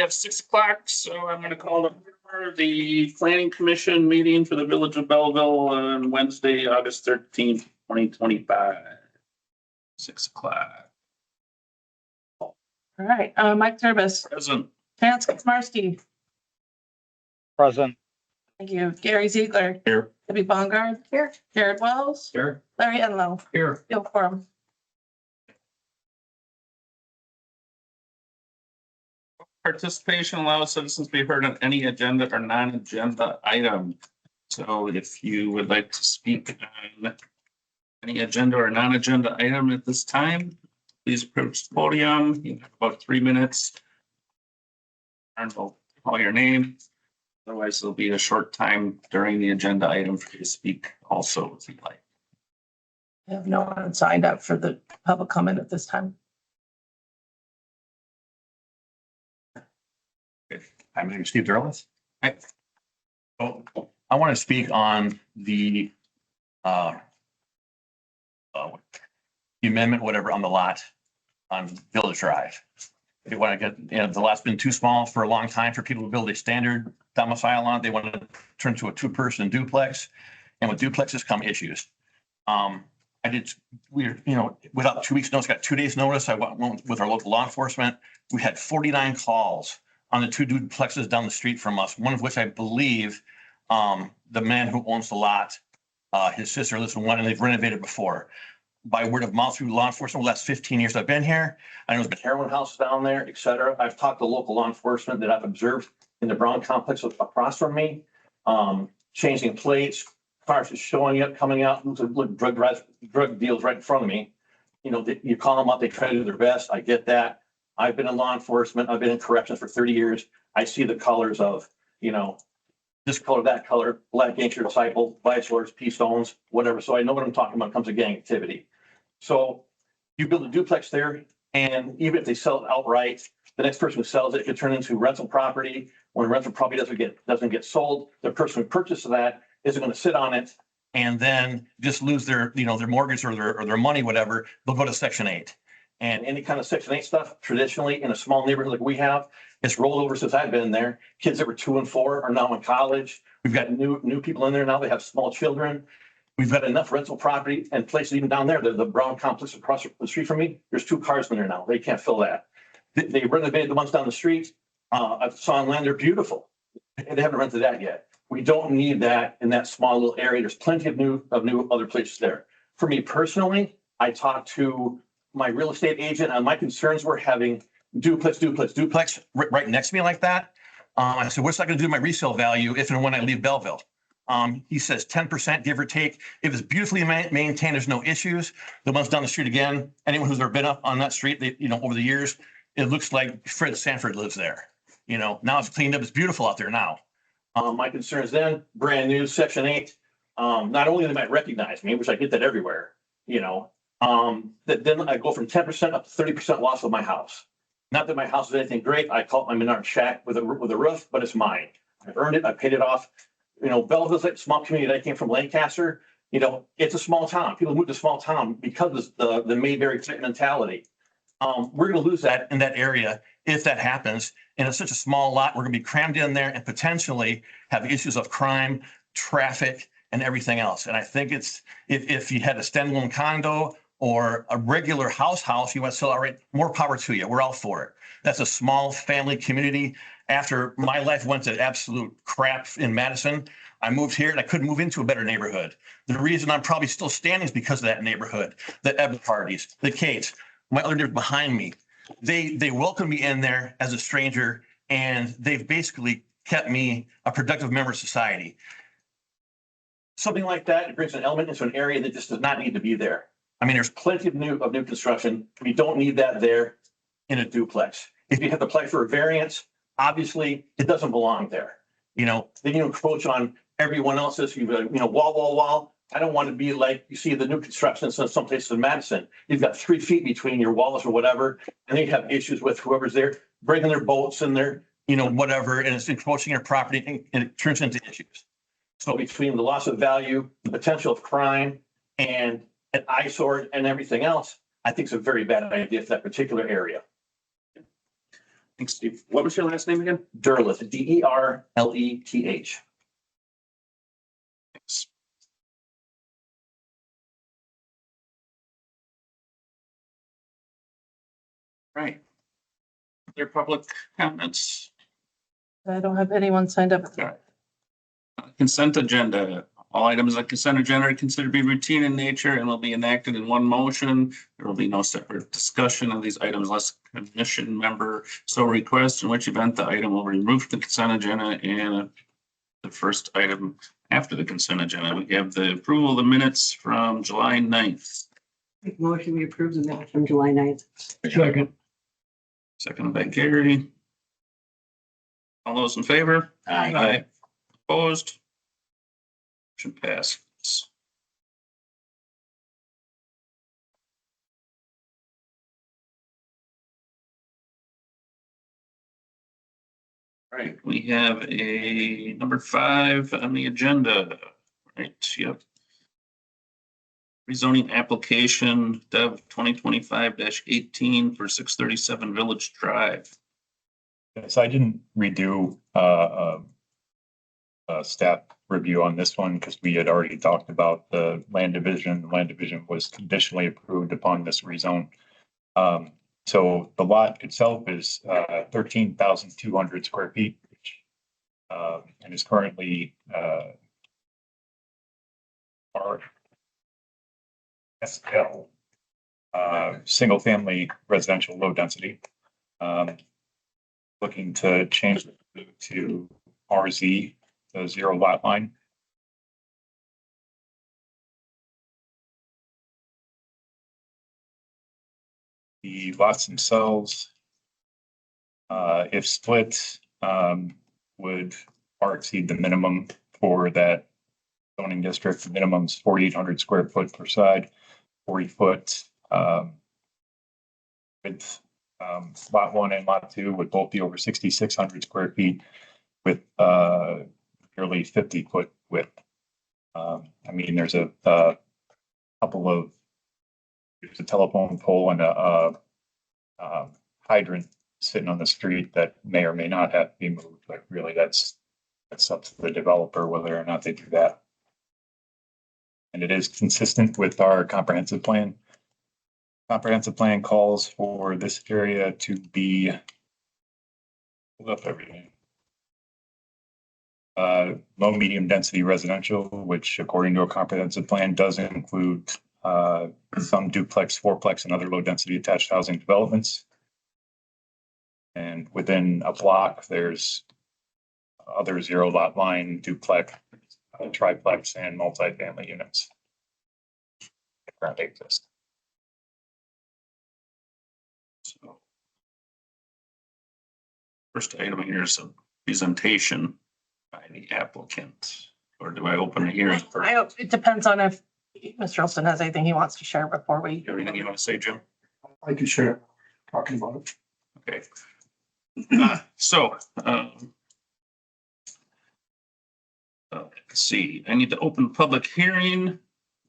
At 6 o'clock, so I'm going to call the planning commission meeting for the village of Belleville on Wednesday, August 13th, 2025. 6 o'clock. All right, Mike Turbis. Present. Chance Kaczmarski. Present. Thank you. Gary Ziegler. Here. Debbie Bongard. Here. Jared Wells. Here. Larry Enlow. Here. Bill Quorum. Participation allows citizens to be heard on any agenda or non-agenda item. So if you would like to speak on any agenda or non-agenda item at this time, please approach the podium. You have about 3 minutes. And we'll call your name. Otherwise, there'll be a short time during the agenda item for you to speak also if you'd like. I have no one signed up for the public comment at this time. My name is Steve Derleth. Hi. So I want to speak on the amendment, whatever, on the lot on Village Drive. They want to get, the lot's been too small for a long time for people to build a standard domicile on. They want to turn to a two-person duplex, and with duplexes come issues. Without 2 weeks notice, got 2 days notice. I went with our local law enforcement. We had 49 calls on the 2 duplexes down the street from us, one of which I believe the man who owns the lot, his sister lives in one, and they've renovated before. By word of mouth through law enforcement, the last 15 years I've been here. I know there's been heroin houses down there, et cetera. I've talked to local law enforcement that I've observed in the Brown complex across from me, changing plates, cars just showing up, coming out, look, drug deals right in front of me. You call them up, they try to do their best. I get that. I've been in law enforcement. I've been in corrections for 30 years. I see the colors of, this color, that color, black gangster disciple, vice lords, peace stones, whatever. So I know what I'm talking about when it comes to gang activity. So you build a duplex there, and even if they sell it outright, the next person who sells it could turn into rental property. When rental property doesn't get sold, the person who purchased that isn't going to sit on it and then just lose their mortgage or their money, whatever. They'll go to Section 8. And any kind of Section 8 stuff, traditionally in a small neighborhood like we have, it's rolled over since I've been there. Kids that were 2 and 4 are now in college. We've got new people in there now. They have small children. We've got enough rental property and places even down there. The Brown complex across the street from me, there's 2 cars in there now. They can't fill that. They renovated the ones down the street. I saw on land, they're beautiful. They haven't rented that yet. We don't need that in that small little area. There's plenty of new other places there. For me personally, I talked to my real estate agent, and my concerns were having duplex right next to me like that. I said, what's that going to do to my resale value if and when I leave Belleville? He says 10%, give or take. If it's beautifully maintained, there's no issues. The ones down the street, again, anyone who's ever been up on that street, over the years, it looks like Fred Sanford lives there. Now it's cleaned up. It's beautiful out there now. My concerns then, brand new Section 8. Not only they might recognize me, which I get that everywhere, that then I go from 10% up to 30% loss of my house. Not that my house is anything great. I call it my Menard shack with a roof, but it's mine. I've earned it. I paid it off. Belleville's like a small community. I came from Lancaster. It's a small town. People move to small town because of the Mayberry type mentality. We're going to lose that in that area if that happens. And it's such a small lot. We're going to be crammed in there and potentially have issues of crime, traffic, and everything else. And I think it's if you had a standalone condo or a regular house, you want to sell outright, more power to you. We're all for it. That's a small family community. After my life went to absolute crap in Madison, I moved here and I couldn't move into a better neighborhood. The reason I'm probably still standing is because of that neighborhood, the Ebba parties, the Kates, my other neighbors behind me. They welcomed me in there as a stranger, and they've basically kept me a productive member of society. Something like that, it brings an element into an area that just does not need to be there. I mean, there's plenty of new construction. We don't need that there in a duplex. If you have to apply for a variance, obviously it doesn't belong there. Then you encroach on everyone else's, wall. I don't want to be like you see the new construction in some places in Madison. You've got 3 feet between your walls or whatever, and then you have issues with whoever's there bringing their boats and their, whatever, and it's encroaching your property, and it turns into issues. So between the loss of value, the potential of crime, and an eyesore and everything else, I think it's a very bad idea for that particular area. Thanks, Steve. What was your last name again? Derleth, Derleth. Thanks. Right. Other public comments? I don't have anyone signed up. All right. Consent agenda. All items on consent agenda are considered to be routine in nature and will be enacted in one motion. There will be no separate discussion of these items unless commission member so requests, in which event the item will be removed from the consent agenda. And the first item after the consent agenda, we have the approval of the minutes from July 9th. Make motion, we approve the minutes from July 9th. Second. Seconded by Gary. All those in favor? Aye. Opposed? Motion passes. Right, we have a number 5 on the agenda. Right, yep. Rezoning application Dev 2025-18 for 637 Village Drive. So I didn't redo a staff review on this one because we had already talked about the land division. The land division was conditionally approved upon this rezone. So the lot itself is 13,200 square feet, which and is currently RSL, single family residential low density. Looking to change it to RZ, the 0 lot line. The lots themselves, if split, would far exceed the minimum for that zoning district. The minimum is 4,800 square foot per side, 40 foot. With lot 1 and lot 2 would both be over 6,600 square feet with nearly 50 foot width. I mean, there's a couple of, there's a telephone pole and a hydrant sitting on the street that may or may not have to be moved, but really that's up to the developer whether or not they do that. And it is consistent with our comprehensive plan. Comprehensive plan calls for this area to be, pull up everything. Low, medium density residential, which according to a comprehensive plan does include some duplex, fourplex, and other low density attached housing developments. And within a block, there's other 0 lot line, duplex, triplex, and multifamily units that currently exist. So first item here is a presentation by the applicant, or do I open the hearing first? It depends on if Mr. Olson has anything he wants to share before we. Anything you want to say, Jim? I can share talking about it. Okay. Let's see, I need to open public hearing.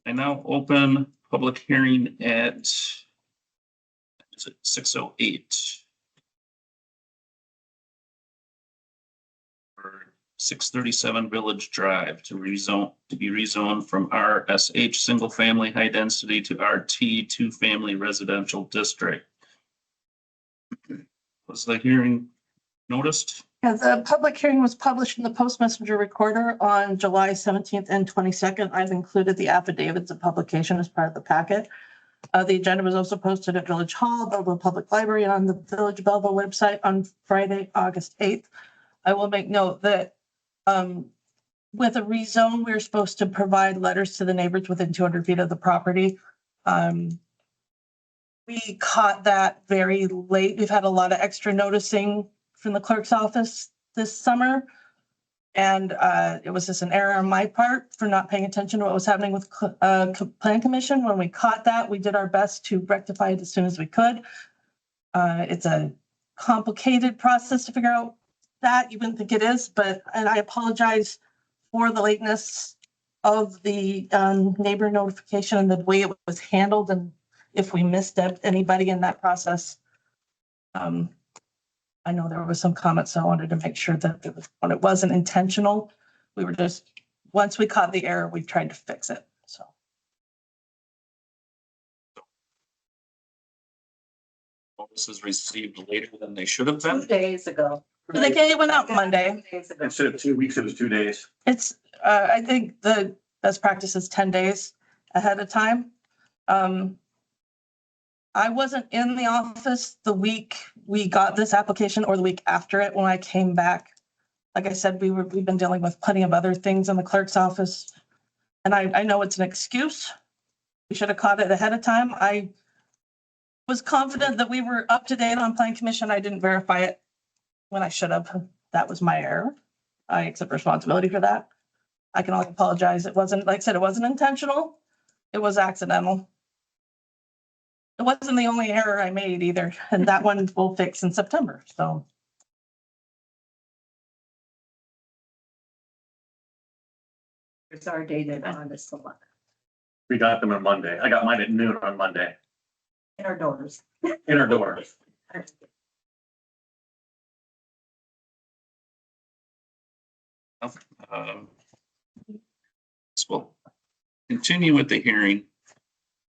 I now open public hearing at 6:08. For 637 Village Drive to be rezoned from RSH single family high density to RT 2 family residential district. Was the hearing noticed? Yeah, the public hearing was published in the Post Messenger Recorder on July 17th and 22nd. I've included the affidavits of publication as part of the packet. The agenda was also posted at Village Hall, Belleville Public Library, and on the Village Belleville website on Friday, August 8th. I will make note that with a rezone, we're supposed to provide letters to the neighbors within 200 feet of the property. We caught that very late. We've had a lot of extra noticing from the clerk's office this summer. And it was just an error on my part for not paying attention to what was happening with Plan Commission. When we caught that, we did our best to rectify it as soon as we could. It's a complicated process to figure out that. You wouldn't think it is, and I apologize for the lateness of the neighbor notification and the way it was handled, and if we missed anybody in that process. I know there was some comments, so I wanted to make sure that it was, when it wasn't intentional, we were just, once we caught the error, we tried to fix it, so. Notices received later than they should have 2 been. days ago. It went out Monday. 2 days ago. Instead of 2 weeks, it was 2 days. It's, I think the best practice is 10 days ahead of time. I wasn't in the office the week we got this application or the week after it when I came back. Like I said, we've been dealing with plenty of other things in the clerk's office. And I know it's an excuse. We should have caught it ahead of time. I was confident that we were up to date on plan commission. I didn't verify it when I should have. That was my error. I accept responsibility for that. I can only apologize. It wasn't, like I said, it wasn't intentional. It was accidental. It wasn't the only error I made either, and that one we'll fix in September, so. It's our dated on this one. We got them on Monday. I got mine at noon on Monday In our doors. in our doors. So we'll continue with the hearing.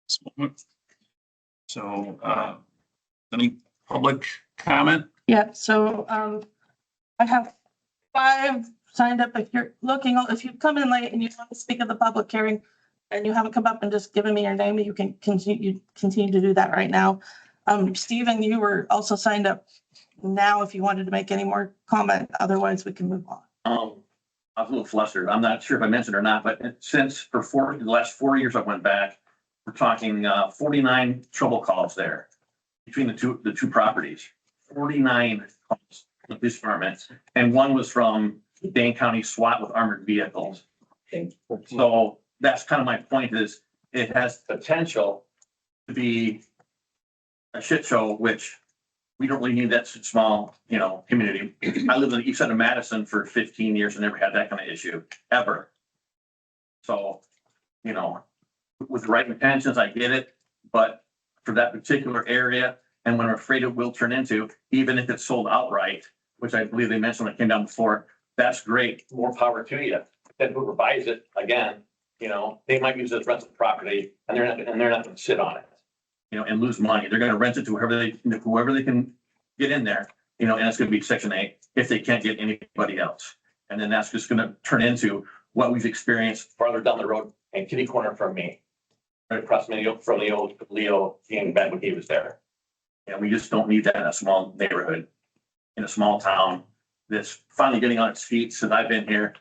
This moment. So, any public comment? Yeah, so I have 5 signed up. If you're looking, if you come in late and you want to speak at the public hearing and you haven't come up and just given me your name, you can continue to do that right now. Stephen, you were also signed up now if you wanted to make any more comment. Otherwise, we can move on. I was a little flustered. I'm not sure if I mentioned or not, but since the last 4 years I went back, we're talking 49 trouble calls there between the two properties. 49 calls with these departments, and one was from Dane County SWAT with armored vehicles. So that's kind of my point, is it has potential to be a shit show, which we don't really need that small, community. I lived on the east side of Madison for 15 years and never had that kind of issue, ever. So, with the right intentions, I get it, but for that particular area, and what I'm afraid it will turn into, even if it's sold outright, which I believe they mentioned when it came down before, that's great, more power to you. Then whoever buys it, again, they might use it as rental property, and they're not gonna sit on it, and lose money. They're gonna rent it to whoever they can get in there, and it's gonna be Section 8 if they can't get anybody else. And then that's just gonna turn into what we've experienced farther down the road and kitty corner from me, right across from the old Leo being back when he was there. And we just don't need that in a small neighborhood, in a small town that's finally getting on its feet since I've been here.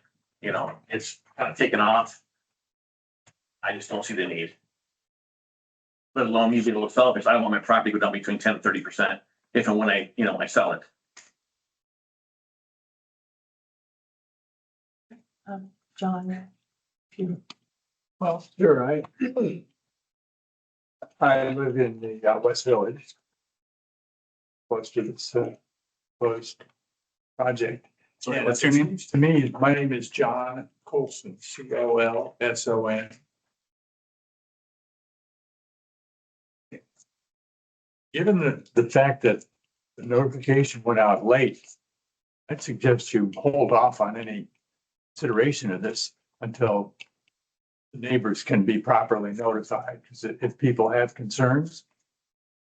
It's kind of taken off. I just don't see the need. Let alone me being a little selfish. I don't want my property to go down between 10 and 30% if and when I sell it. John, if you. Well, sure, I live in the West Village. Close to this proposed project. Sorry, what's your name? To me, my name is John Colson, Colson. Given the fact that the notification went out late, I'd suggest you hold off on any consideration of this until the neighbors can be properly notified, because if people have concerns,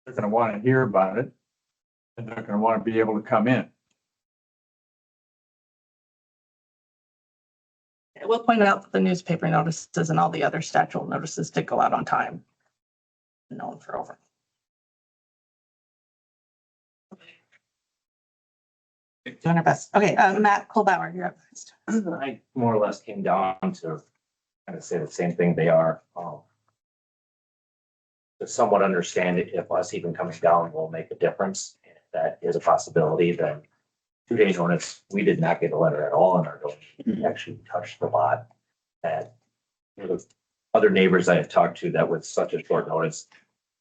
they're going to want to hear about it, and they're going to want to be able to come in. I will point out that the newspaper notices and all the other statute notices did go out on time. Known for over. Doing our best. Okay, Matt Colbauer, you're up next. I more or less came down to kind of say the same thing they are. To somewhat understand it, if us even coming down will make a difference, and if that is a possibility, then 2 days notice, we did not get a letter at all in our door. We actually touched the lot. And the other neighbors I had talked to that with such a short notice,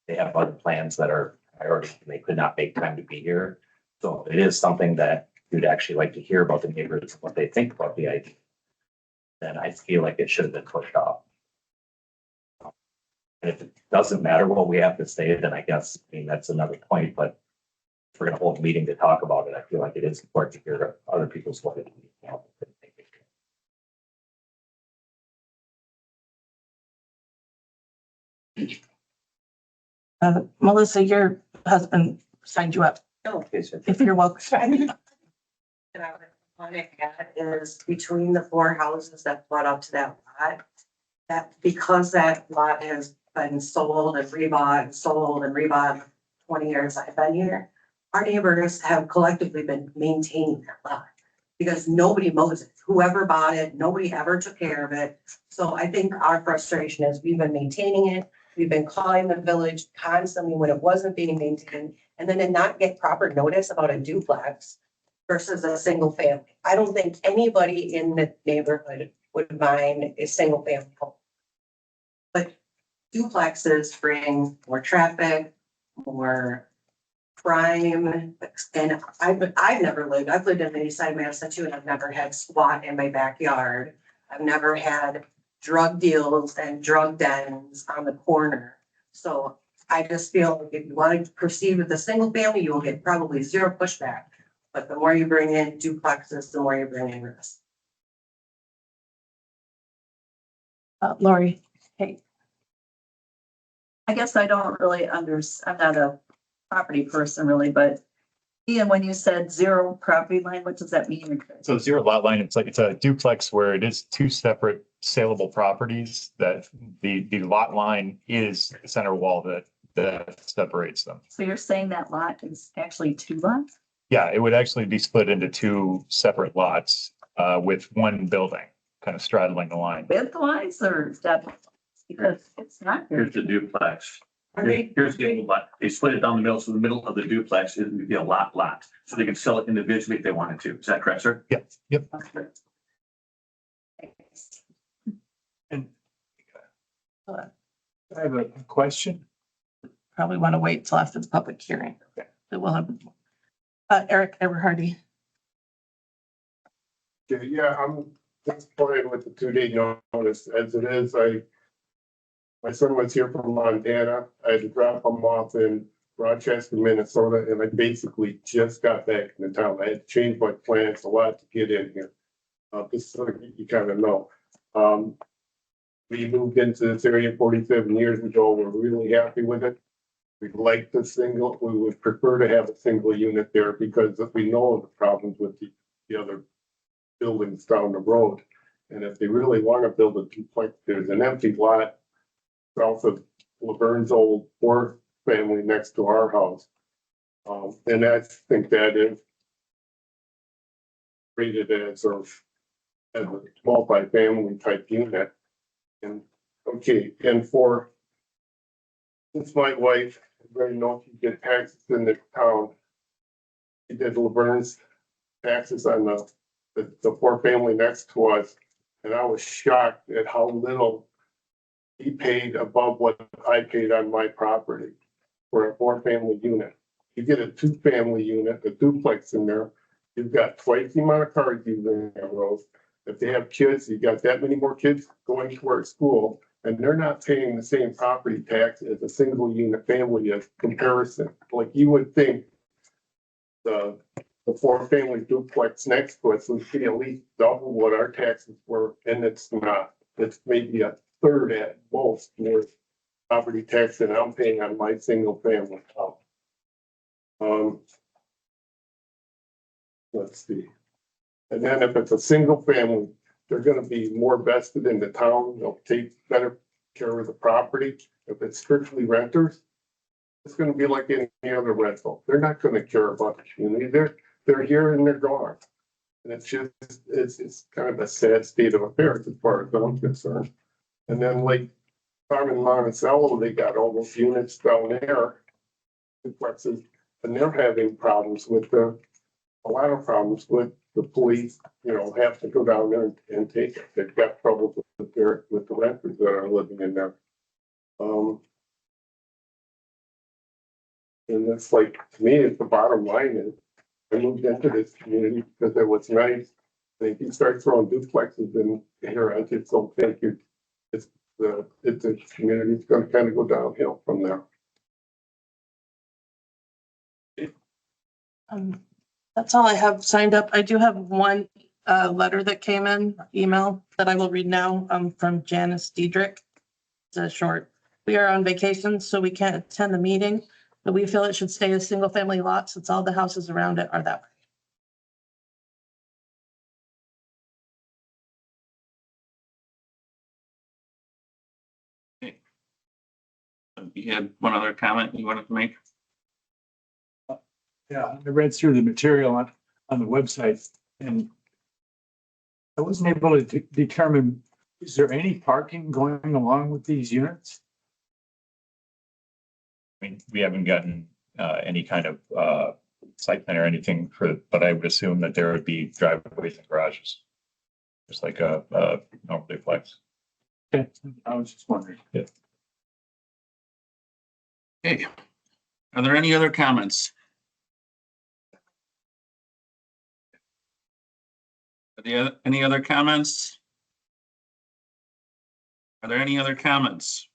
they have other plans that are priority, and they could not make time to be here. So it is something that you'd actually like to hear about the neighbors, what they think about the idea. Then I feel like it should have been pushed off. And if it doesn't matter what we have to say, then I guess, that's another point, but we're gonna hold a meeting to talk about it, I feel like it is important to hear other people's what it. Melissa, your husband signed you up, Okay, so if you're welcome. That I would want to add is between the four houses that butt up to that lot. That because that lot has been sold and rebought and sold and rebought 20 years I've been here. Our neighbors have collectively been maintaining that lot. Because nobody mows it. Whoever bought it, nobody ever took care of it. So I think our frustration is we've been maintaining it. We've been calling the village constantly when it wasn't being maintained. And then to not get proper notice about a duplex versus a single family. I don't think anybody in the neighborhood would mind a single family home. But duplexes bring more traffic, more crime, and I've lived in Bayside, Massachusetts, and I've never had squat in my backyard. I've never had drug deals and drug dens on the corner. So I just feel like if you want to proceed with a single family, you will get probably zero pushback. But the more you bring in duplexes, the more you bring in risk. Lori, hey, I guess I don't really I'm not a property person really, but Ian, when you said zero property line, what does that mean? So zero lot line, it's a duplex where it is two separate saleable properties that the lot line is the center wall that separates them. So you're saying that lot is actually two lots? Yeah, it would actually be split into two separate lots with one building kind of straddling the line. Widthwise or depth? Because it's not. Here's the duplex. Right. Here's the lot. They split it down the middle, so the middle of the duplex is would be a lot, so they can sell it individually if they wanted to. Is that correct, sir? Yep. And uh, I have a question. probably want to wait till after the public hearing. Okay. But we'll have, Eric Everhardy. Yeah, I'm disappointed with the 2-day notice as it is. My son was here from Montana. I had to drop him off in Rochester, Minnesota, and I basically just got back into town. I had to change my plans a lot to get in here. Just so you kind of know. We moved into this area 47 years ago. We're really happy with it. We like the single, we would prefer to have a single unit there because we know the problems with the other buildings down the road. And if they really want to build a duplex, there's an empty lot south of Laverne's old fourth family next to our house. And I think that is rated as a multi-family type unit. And okay, and since my wife, very know she did taxes in the town, she did Laverne's taxes on the poor family next to us, and I was shocked at how little he paid above what I paid on my property for a 4-family unit. You get a 2-family unit, a duplex in there, you've got twice the amount of cars using that road. If they have kids, you got that many more kids going to school, and they're not paying the same property tax as a single unit family as comparison. Like you would think the 4-family duplex next to us would be at least double what our taxes were, and it's not. It's maybe a third at most more property tax than I'm paying on my single family house. Let's see. And then if it's a single family, they're gonna be more vested in the town. They'll take better care of the property. If it's strictly renters, it's gonna be like any other rental. They're not gonna care about the community. They're here and they're gone. And it's kind of a sad state of affairs as far as I'm concerned. And then like Carmen Monticello, they got all those units down there, duplexes, and they're having problems with a lot of problems with the police, have to go down there and take it. They've got trouble with the renters that are living in there. And that's like, to me, it's the bottom line is I moved into this community because it was nice. And if you start throwing duplexes in here, I just don't think the community's gonna kind of go downhill from there. That's all I have signed up. I do have one letter that came in, email that I will read now, from Janice Diedrich. It's a short. We are on vacation, so we can't attend the meeting, but we feel it should stay a single family lot since all the houses around it are that way. You had one other comment you wanted to make? Yeah, I read through the material on the website and I wasn't able to determine, is there any parking going along with these units? I mean, we haven't gotten any kind of site plan or anything for, but I would assume that there would be driveways and garages. Just like a normal duplex. Okay, I was just wondering. Yeah. Okay. Are there any other comments? Any other comments? Are there any other comments?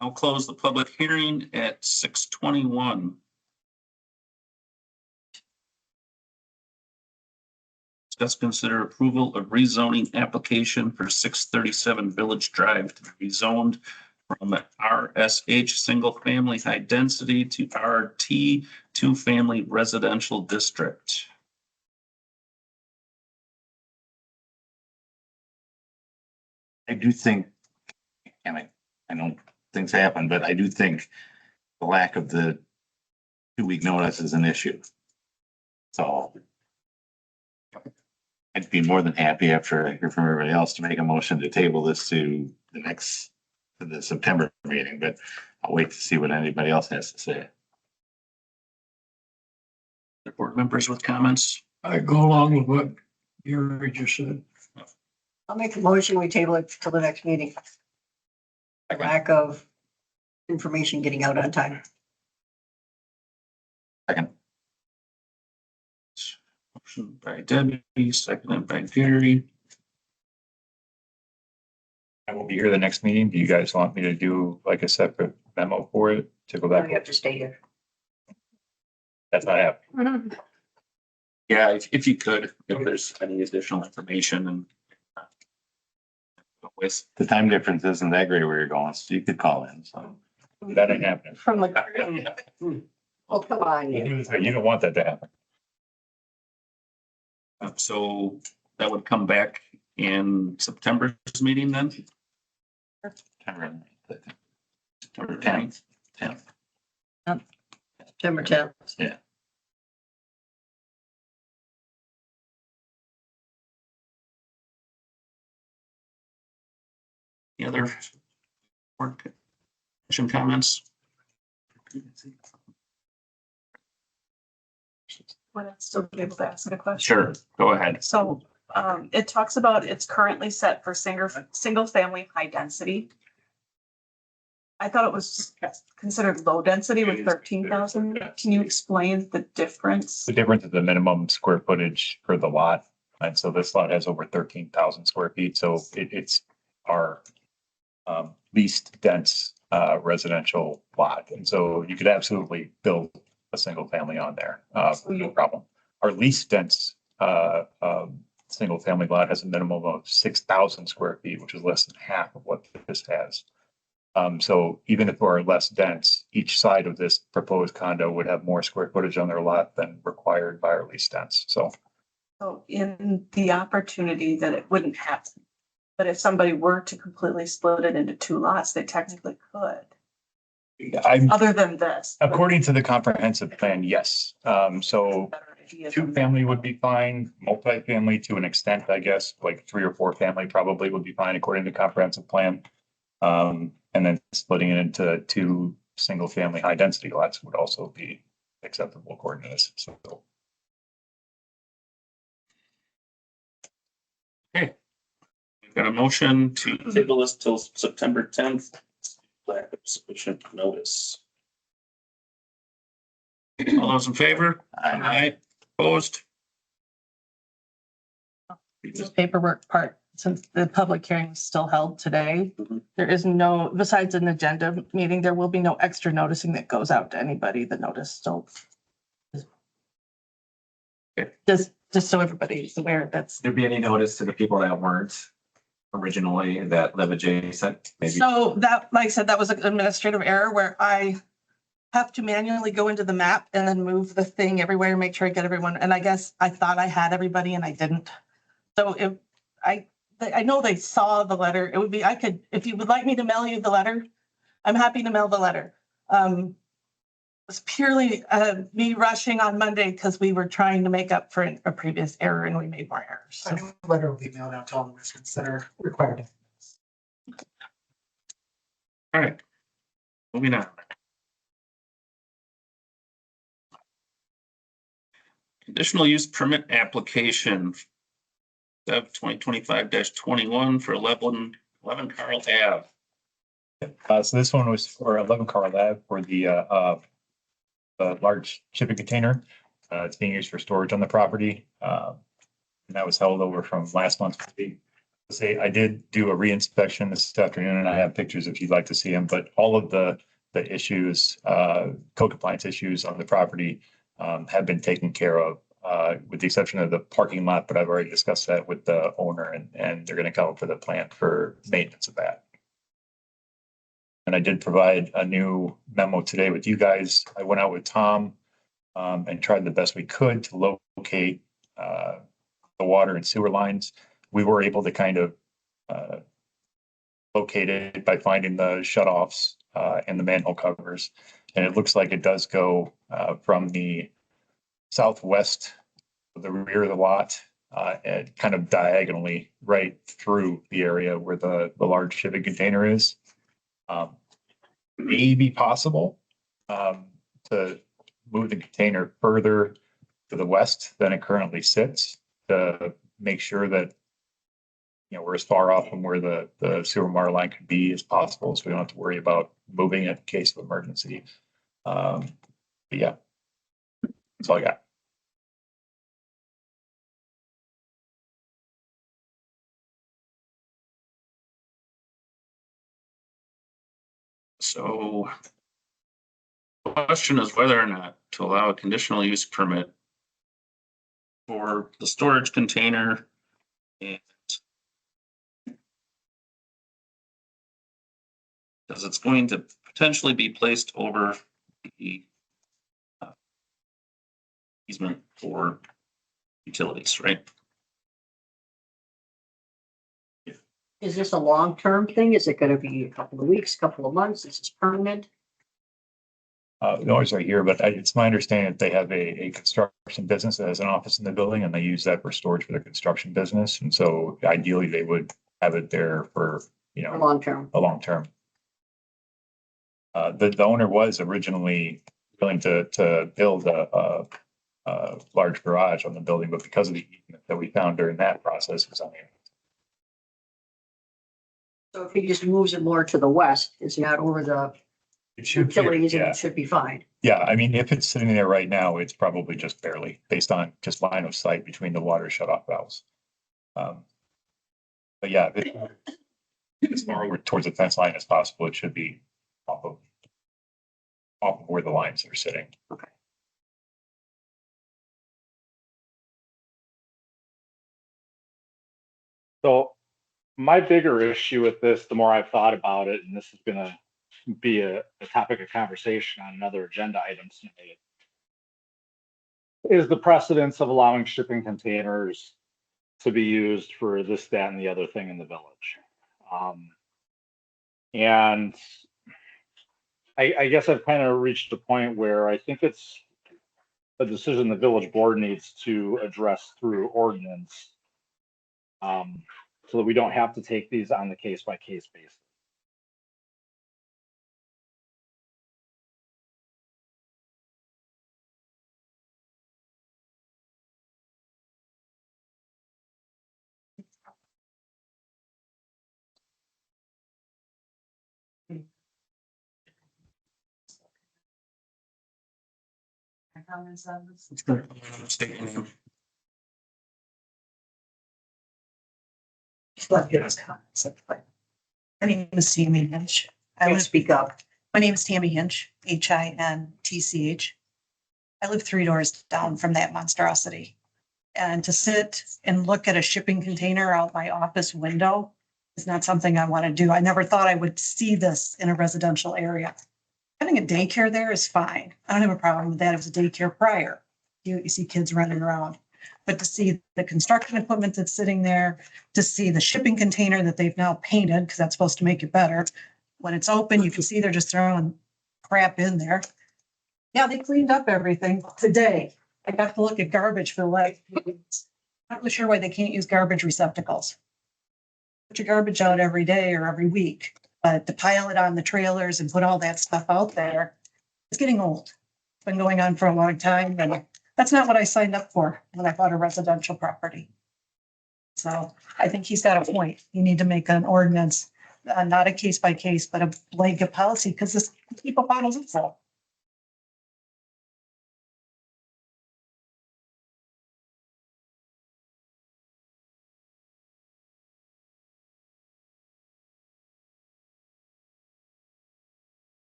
I'll close the public hearing at 6:21. Discuss consider approval of rezoning application for 637 Village Drive to be rezoned from RSH single family high density to RT 2-family residential district. I do think, and I know things happen, but I do think the lack of the 2-week notice is an issue. So I'd be more than happy after I hear from everybody else to make a motion to table this to the September meeting, but I'll wait to see what anybody else has to say. The board members with comments? I go along with what Gary just said. I'll make a motion, we table it till the next meeting. Lack of information getting out on time. Second. Motion by Debbie, seconded by Gary. I will be here the next meeting. Do you guys want me to do like a separate memo for it to go You back? have to stay here. That's not happening. Yeah, if you could, if there's any additional information and with The time difference isn't that great where you're going, so you could call in, so. That ain't happening. From the, Oh, come on. You don't want that to happen. so that would come back in September's meeting then? September September 10th. September 10th. Yeah. Any other board commission comments? Would I still be able to ask a question? Sure, go ahead. So, it talks about it's currently set for single family high density. I thought it was considered low density with 13,000. Can you explain the difference? The difference is the minimum square footage for the lot. And so this lot has over 13,000 square feet. So it's our least dense residential lot. And so you could absolutely build a single family on there. No problem. Our least dense single family lot has a minimum of 6,000 square feet, which is less than half of what this has. So even if we're less dense, each side of this proposed condo would have more square footage on their lot than required by our least dense. So In the opportunity that it wouldn't happen, but if somebody were to completely split it into 2 lots, they technically could, other than this. according to the comprehensive plan, yes. So 2-family would be fine, multifamily to an extent, I guess, like 3 or 4 family probably would be fine according to comprehensive plan. And then splitting it into 2 single family high density lots would also be acceptable according to this. So Okay. We've got a motion to table this till September 10th. Lack of sufficient notice. All those in favor? Aye. Opposed? the paperwork part, since the public hearing is still held today, there is no, besides an agenda meeting, there will be no extra noticing that goes out to anybody. The notice still is Just so everybody's aware, that's. There be any notice to the people that weren't originally that live adjacent? Maybe. So that, like I said, that was an administrative error where I have to manually go into the map and then move the thing everywhere, make sure I get everyone. And I guess I thought I had everybody and I didn't. So if I know they saw the letter, it would be, I could, if you would like me to mail you the letter, I'm happy to mail the letter. It's purely me rushing on Monday because we were trying to make up for a previous error and we made more errors. So. A new letter will be mailed out to all the residents that are required. All right. Moving on. Conditional use permit application. Of 2025-21 for 11 Carl Ave. So this one was for 11 Carl Ave for the large shipping container. It's being used for storage on the property. And that was held over from last month's meeting. I did do a re-inspection this afternoon and I have pictures if you'd like to see them, but all of the issues, code compliance issues on the property have been taken care of. With the exception of the parking lot, but I've already discussed that with the owner and they're going to come up with a plan for maintenance of that. And I did provide a new memo today with you guys. I went out with Tom and tried the best we could to locate the water and sewer lines. We were able to kind of locate it by finding the shutoffs and the manhole covers. And it looks like it does go from the southwest of the rear of the lot and kind of diagonally right through the area where the large shipping container is. May be possible to move the container further to the west than it currently sits to make sure that we're as far off from where the sewer water line could be as possible, so we don't have to worry about moving it in case of emergency. But yeah, that's all I got. So the question is whether or not to allow a conditional use permit for the storage container and because it's going to potentially be placed over the easement for utilities, right? Is this a long-term thing? Is it gonna be a couple of weeks, couple of months? Is this permanent? No, it's right here, but it's my understanding that they have a construction business that has an office in the building and they use that for storage for their construction business. And so ideally they would have it there for, For long-term? a long term. The owner was originally willing to build a large garage on the building, but because of the easement that we found during that process, it's only. So if he just moves it more to the west, it's not over the It should, utilities and yeah. it should be fine. Yeah, I mean, if it's sitting there right now, it's probably just barely based on just line of sight between the water shut-off valves. But yeah, as far over towards the fence line as possible, it should be off of where the lines are sitting. Okay. So my bigger issue with this, the more I've thought about it, and this is gonna be a topic of conversation on another agenda item tonight, is the precedence of allowing shipping containers to be used for this, that, and the other thing in the village. And I guess I've kind of reached a point where I think it's a decision the village board needs to address through ordinance, so that we don't have to take these on the case by case basis. Comments on this? State your name. Let me ask comments. My name is Tammy Hinch. I Please live, speak up. my name is Tammy Hinch, HINTCH. I live 3 doors down from that monstrosity. And to sit and look at a shipping container out my office window is not something I want to do. I never thought I would see this in a residential area. Having a daycare there is fine. I don't have a problem with that. It was a daycare prior. You see kids running around. But to see the construction equipment that's sitting there, to see the shipping container that they've now painted, because that's supposed to make it better. When it's open, you can see they're just throwing crap in there. Yeah, they cleaned up everything today. I got to look at garbage for like, not really sure why they can't use garbage receptacles. Put your garbage out every day or every week, but to pile it on the trailers and put all that stuff out there, it's getting old. It's been going on for a long time, and that's not what I signed up for when I bought a residential property. So I think he's got a point. You need to make an ordinance, not a case by case, but a blanket policy, because this people bottles it full.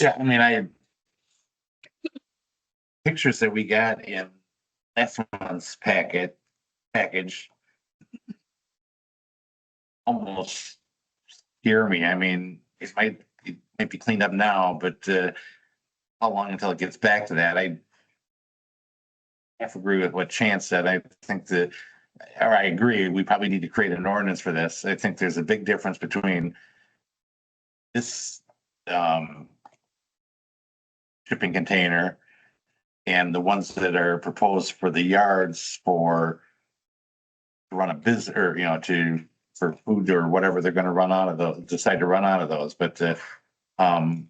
Yeah, I mean, pictures that we got in last month's package almost scare me. I mean, it might be cleaned up now, but how long until it gets back to that? I half agree with what Chance said. I think or I agree, we probably need to create an ordinance for this. I think there's a big difference between this shipping container and the ones that are proposed for the yards to run a business, or for food or whatever they're going to run out of those, decide to run out of those. But I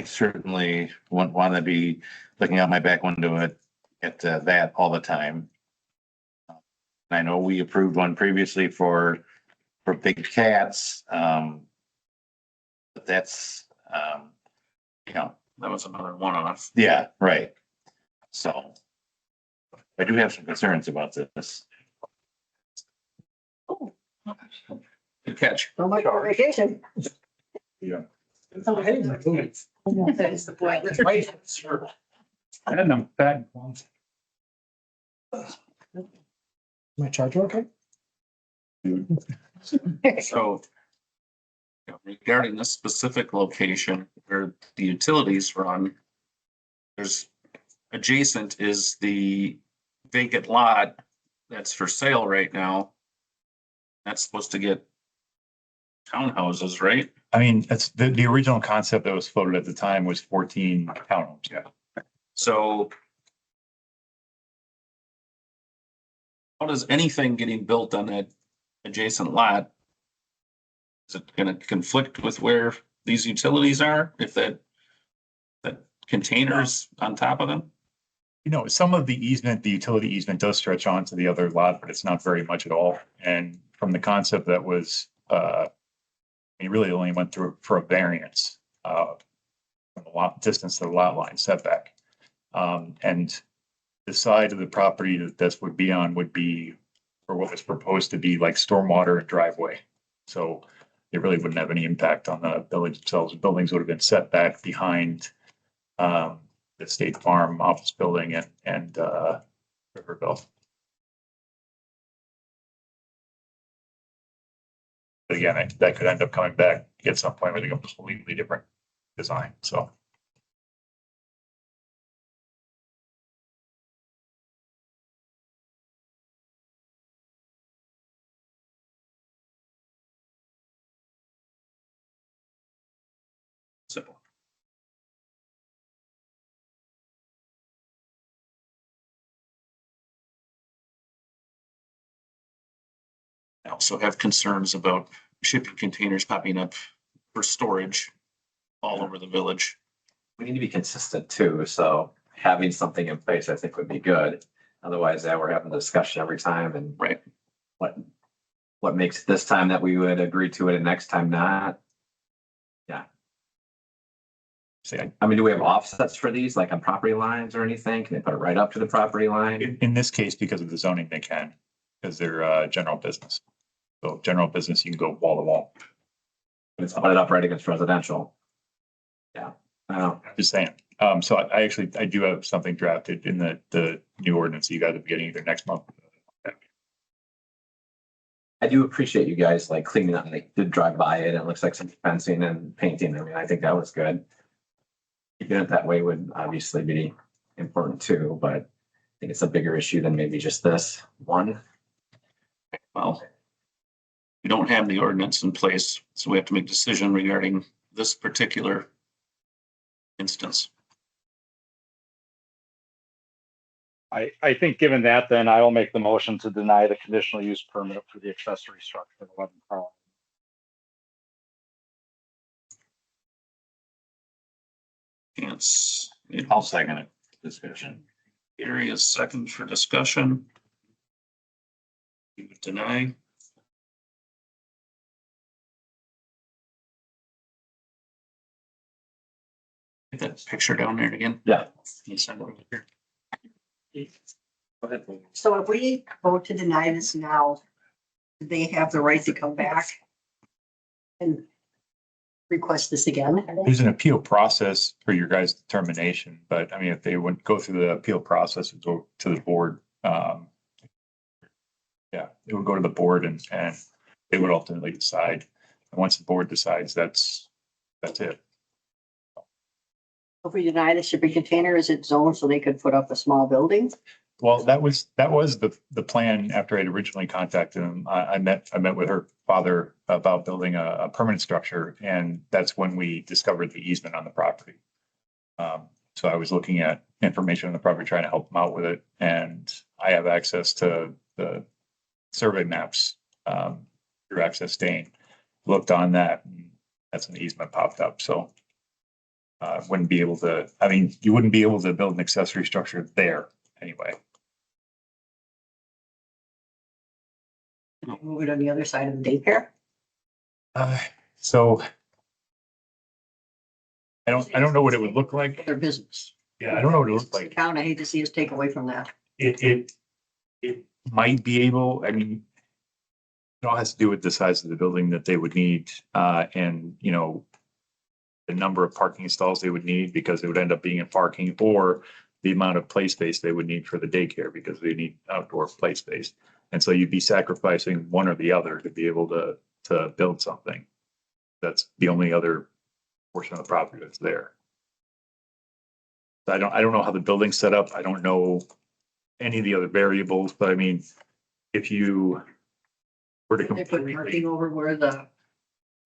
certainly wouldn't want to be looking out my back window at that all the time. I know we approved one previously for big cats, but that's That was another one-off. yeah, right. So I do have some concerns about this. Good catch. So much for vacation. Yeah. So I didn't like it. That's the point. That's right. Sure. And I'm fat. My charger, okay? So regarding this specific location where the utilities run, there's adjacent is the vacant lot that's for sale right now. That's supposed to get townhouses, right? I mean, that's the original concept that was floated at the time was 14 townhomes. Yeah. So how does anything getting built on that adjacent lot? Is it gonna conflict with where these utilities are if that container's on top of them? Some of the utility easement does stretch onto the other lot, but it's not very much at all. And from the concept that was, you really only went through for a variance, from the lot distance to the lot line setback. And the side of the property that this would be on would be, or what was proposed to be, like stormwater and driveway. So it really wouldn't have any impact on the village themselves. The buildings would have been set back behind the State Farm office building and Riverville. But again, that could end up coming back at some point with a completely different design, so. So. I also have concerns about shipping containers popping up for storage all over the village. We need to be consistent too, so having something in place, I think would be good. Otherwise, we're having a discussion every time and Right. What makes it this time that we would agree to it and next time not? Yeah. say, I mean, do we have offsets for these, like on property lines or anything? Can they put it right up to the property line? In this case, because of the zoning, they can, because they're general business. So general business, you can go wall to wall. It's put it up right against residential. Yeah, I don't know. Just saying. So I actually, I do have something drafted in the new ordinance you guys will be getting either next month. I do appreciate you guys like cleaning up. I did drive by it. It looks like some fencing and painting. I mean, I think that was good. Keeping it that way would obviously be important too, but I think it's a bigger issue than maybe just this one. Well, we don't have the ordinance in place, so we have to make a decision regarding this particular instance. I think given that, then I will make the motion to deny the conditional use permit for the accessory structure at 11 Carl. Yes. I'll second it. Discussion. Area second for discussion. You would deny. Get that picture down there again. Yeah. You send it over here. Go ahead. So if we vote to deny this now, do they have the right to come back and request this again? There's an appeal process for your guys' determination, but I mean, if they would go through the appeal process and go to the board, yeah, it would go to the board and they would ultimately decide. And once the board decides, that's it. If we deny the shipping container, is it zoned so they could put up a small building? Well, that was the plan after I'd originally contacted him. I met with her father about building a permanent structure, and that's when we discovered the easement on the property. So I was looking at information on the property, trying to help him out with it, and I have access to the survey maps through Access Stain. Looked on that, and that's an easement popped up. So wouldn't be able to. I mean, you wouldn't be able to build an accessory structure there anyway. Move it on the other side of the daycare? So I don't know what it would look like. Their business. Yeah, I don't know what it looks like. Town, I hate to see us take away from that. It might be able, I mean, it all has to do with the size of the building that they would need, and, you know, the number of parking stalls they would need because it would end up being in parking, or the amount of play space they would need for the daycare because they need outdoor play space. And so you'd be sacrificing one or the other to be able to build something. That's the only other portion of the property that's there. I don't know how the building's set up. I don't know any of the other variables, but I mean, if you were to They put completely, parking over where the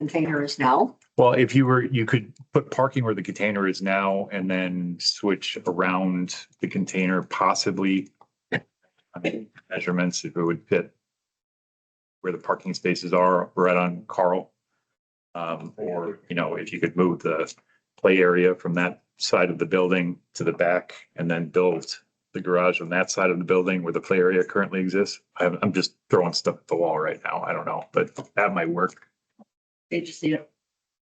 container is now. well, if you could put parking where the container is now and then switch around the container, possibly. I mean, measurements, if it would fit where the parking spaces are right on Carl. Or, you know, if you could move the play area from that side of the building to the back and then build the garage on that side of the building where the play area currently exists. I'm just throwing stuff at the wall right now. I don't know, but that might work. They just see it.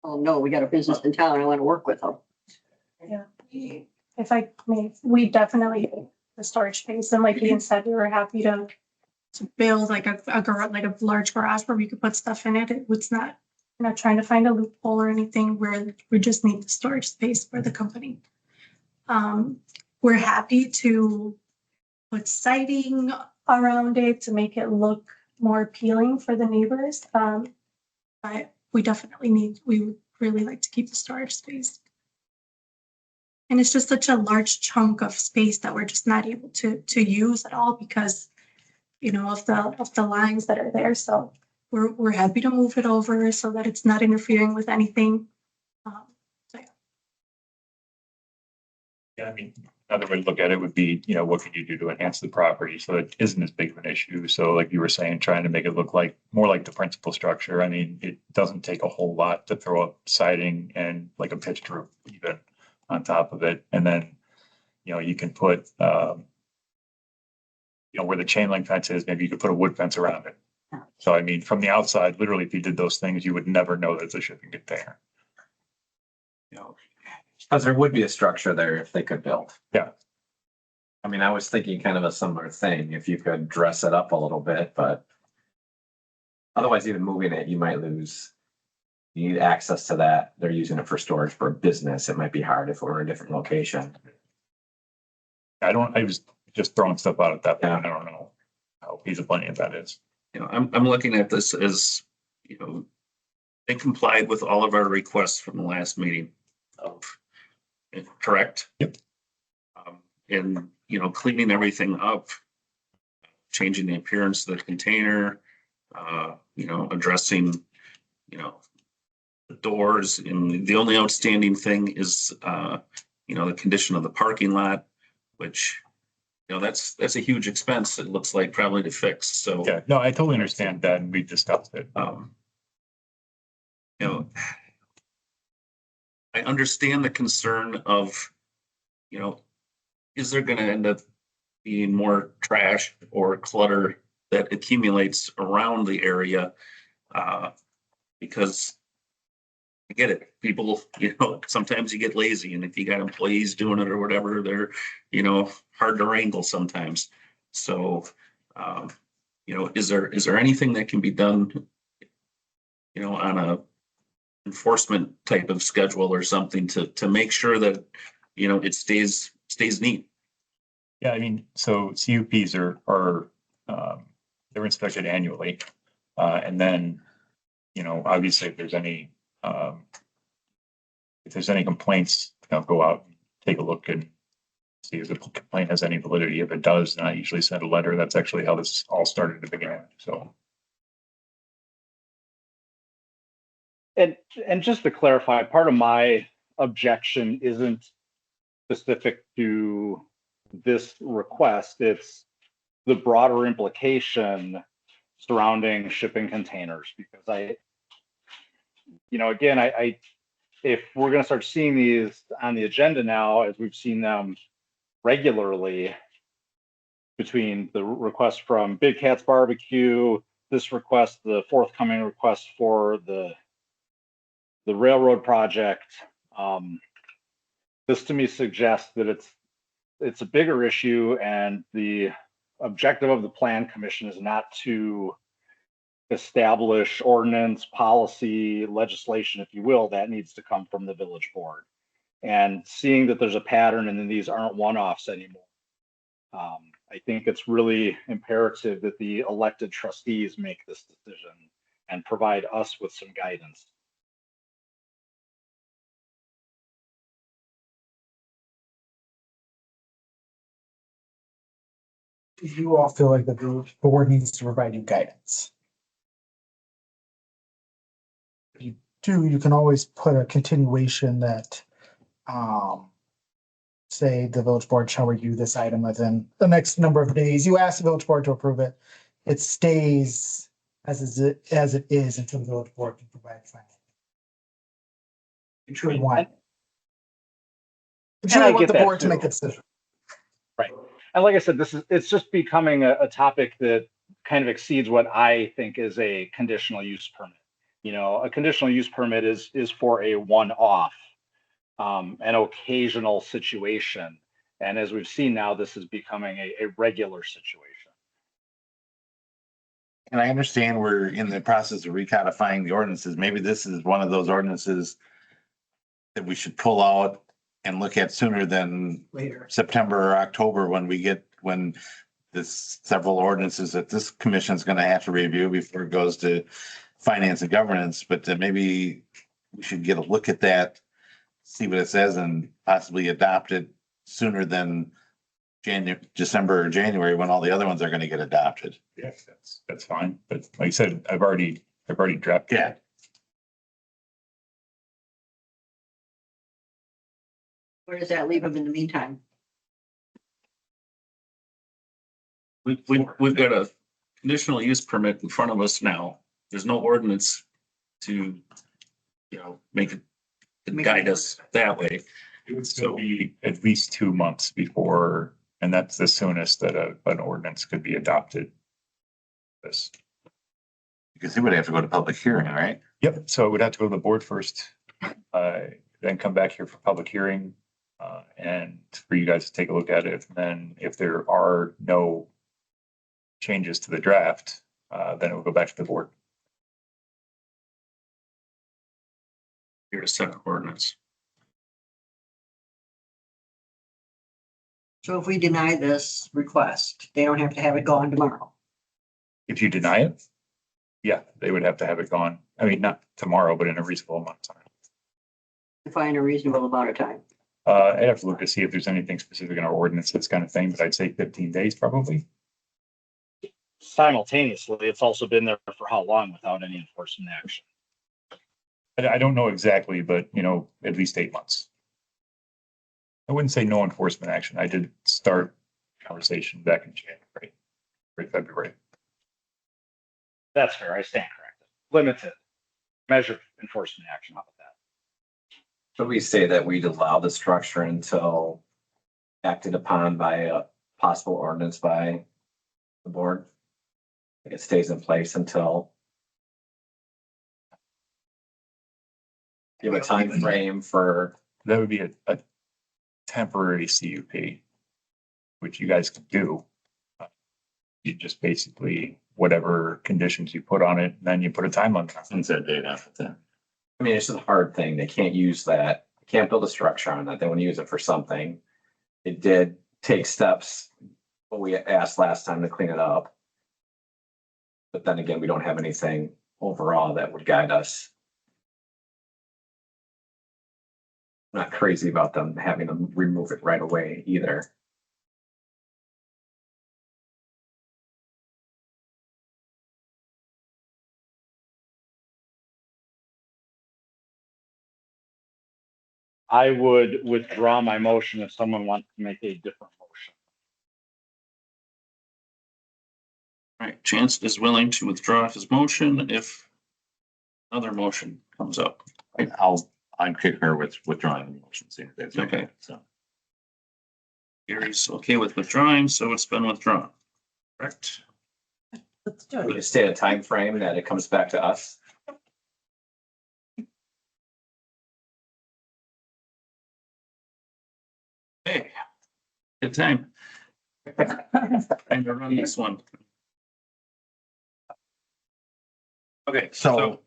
Oh, no, we got a business in town. I want to work with them. Yeah, if I may, we definitely need the storage space, and like Ian said, we were happy to build like a garage, like a large garage where we could put stuff in it. It's not, we're not trying to find a loophole or anything, where we just need the storage space for the company. We're happy to put siding around it to make it look more appealing for the neighbors. But we would really like to keep the storage space. And it's just such a large chunk of space that we're just not able to use at all because, you know, of the lines that are there. So we're happy to move it over so that it's not interfering with anything. Yeah, I mean, another way to look at it would be, you know, what can you do to enhance the property so it isn't as big of an issue? So like you were saying, trying to make it look like more like the principal structure. I mean, it doesn't take a whole lot to throw up siding and like a pitched roof even on top of it. And then, you know, you can put, you know, where the chain link fence is, maybe you could put a wood fence around it. So, I mean, from the outside, literally, if you did those things, you would never know that it's a shipping container. You know, Because there would be a structure there if they could build. Yeah. I mean, I was thinking kind of a similar thing, if you could dress it up a little bit, but otherwise, even moving it, you might lose. You need access to that. They're using it for storage for a business. It might be hard if it were a different location. I was just throwing stuff out at that point. I don't know how feasible any of that is. I'm looking at this as, they complied with all of our requests from the last meeting of, correct? Yep. And, cleaning everything up, changing the appearance of the container, addressing, the doors. And the only outstanding thing is, the condition of the parking lot, which, that's a huge expense. It looks like probably to fix. So, Yeah, no, I totally understand that, and we discussed it. I understand the concern of, is there going to end up being more trash or clutter that accumulates around the area? Because I get it. People, sometimes you get lazy, and if you got employees doing it or whatever, they're, hard to wrangle sometimes. So, is there anything that can be done, on a enforcement type of schedule or something to make sure that, it stays neat? Yeah, I mean, so CUPs are they're inspected annually. And then, obviously if there's any complaints, go out and take a look and see if the complaint has any validity. If it does, then I usually send a letter. That's actually how this all started to begin. So. And just to clarify, part of my objection isn't specific to this request. It's the broader implication surrounding shipping containers, because again, if we're going to start seeing these on the agenda now, as we've seen them regularly, between the request from Big Cat's Barbecue, this request, the forthcoming request for the railroad project, this to me suggests that it's a bigger issue, and the objective of the Plan Commission is not to establish ordinance, policy, legislation, if you will. That needs to come from the village board. And seeing that there's a pattern and then these aren't one-offs anymore, I think it's really imperative that the elected trustees make this decision and provide us with some guidance. You all feel like the board needs to provide you guidance. You do, you can always put a continuation that, say the village board shall review this item within the next number of days. You ask the village board to approve it. It stays as it is until the village board can provide final. You truly want. You truly want the board to make a decision. Right. And like I said, it's just becoming a topic that kind of exceeds what I think is a conditional use permit. A conditional use permit is for a one-off, an occasional situation. And as we've seen now, this is becoming a regular situation. And I understand we're in the process of recodifying the ordinances. Maybe this is one of those ordinances that we should pull out and look at sooner than Later. September or October, when this several ordinances that this commission is going to have to review before it goes to finance and governance. But maybe we should get a look at that, see what it says, and possibly adopt it sooner than December or January, when all the other ones are going to get adopted. Yes, that's fine. But like I said, I've already drafted. Yeah. Where does that leave them in the meantime? We've got a conditional use permit in front of us now. There's no ordinance to, make it, to guide us that way. It would still be at least 2 months before, and that's the soonest that an ordinance could be adopted. This. Because it would have to go to public hearing, right? Yep, so it would have to go to the board first. then come back here for public hearing, and for you guys to take a look at it. And then if there are no changes to the draft, then it will go back to the board. Here to set ordinance. So if we deny this request, they don't have to have it gone tomorrow. If you deny it, yeah, they would have to have it gone. I mean, not tomorrow, but in a reasonable amount of time. Define a reasonable amount of time. I'd have to look to see if there's anything specific in our ordinance, this kind of thing, but I'd say 15 days probably. Simultaneously, it's also been there for how long without any enforcement action? I don't know exactly, but you know, at least 8 months. I wouldn't say no enforcement action. I did start conversation back in January, or February. That's fair. I stand corrected. Limited measured enforcement action. How about that? So we say that we'd allow the structure until acted upon by a possible ordinance by the board. It stays in place until give a time frame for. That would be a temporary CUP, which you guys could do. You just basically, whatever conditions you put on it, then you put a time limit. Since that date after that. I mean, it's just a hard thing. They can't use that. Can't build a structure on that. They want to use it for something. It did take steps, what we asked last time to clean it up. But then again, we don't have anything overall that would guide us. I'm not crazy about them having them remove it right away either. I would withdraw my motion if someone wants to make a different motion. All right, Chance is willing to withdraw his motion if another motion comes up. I'd kick her with withdrawing the motion. See if that's Okay. So Gary's okay with withdrawing, so it's been withdrawn. Correct? Let's do We it. just state a time frame that it comes back to us. Hey, good time. Time to run this one. Okay, so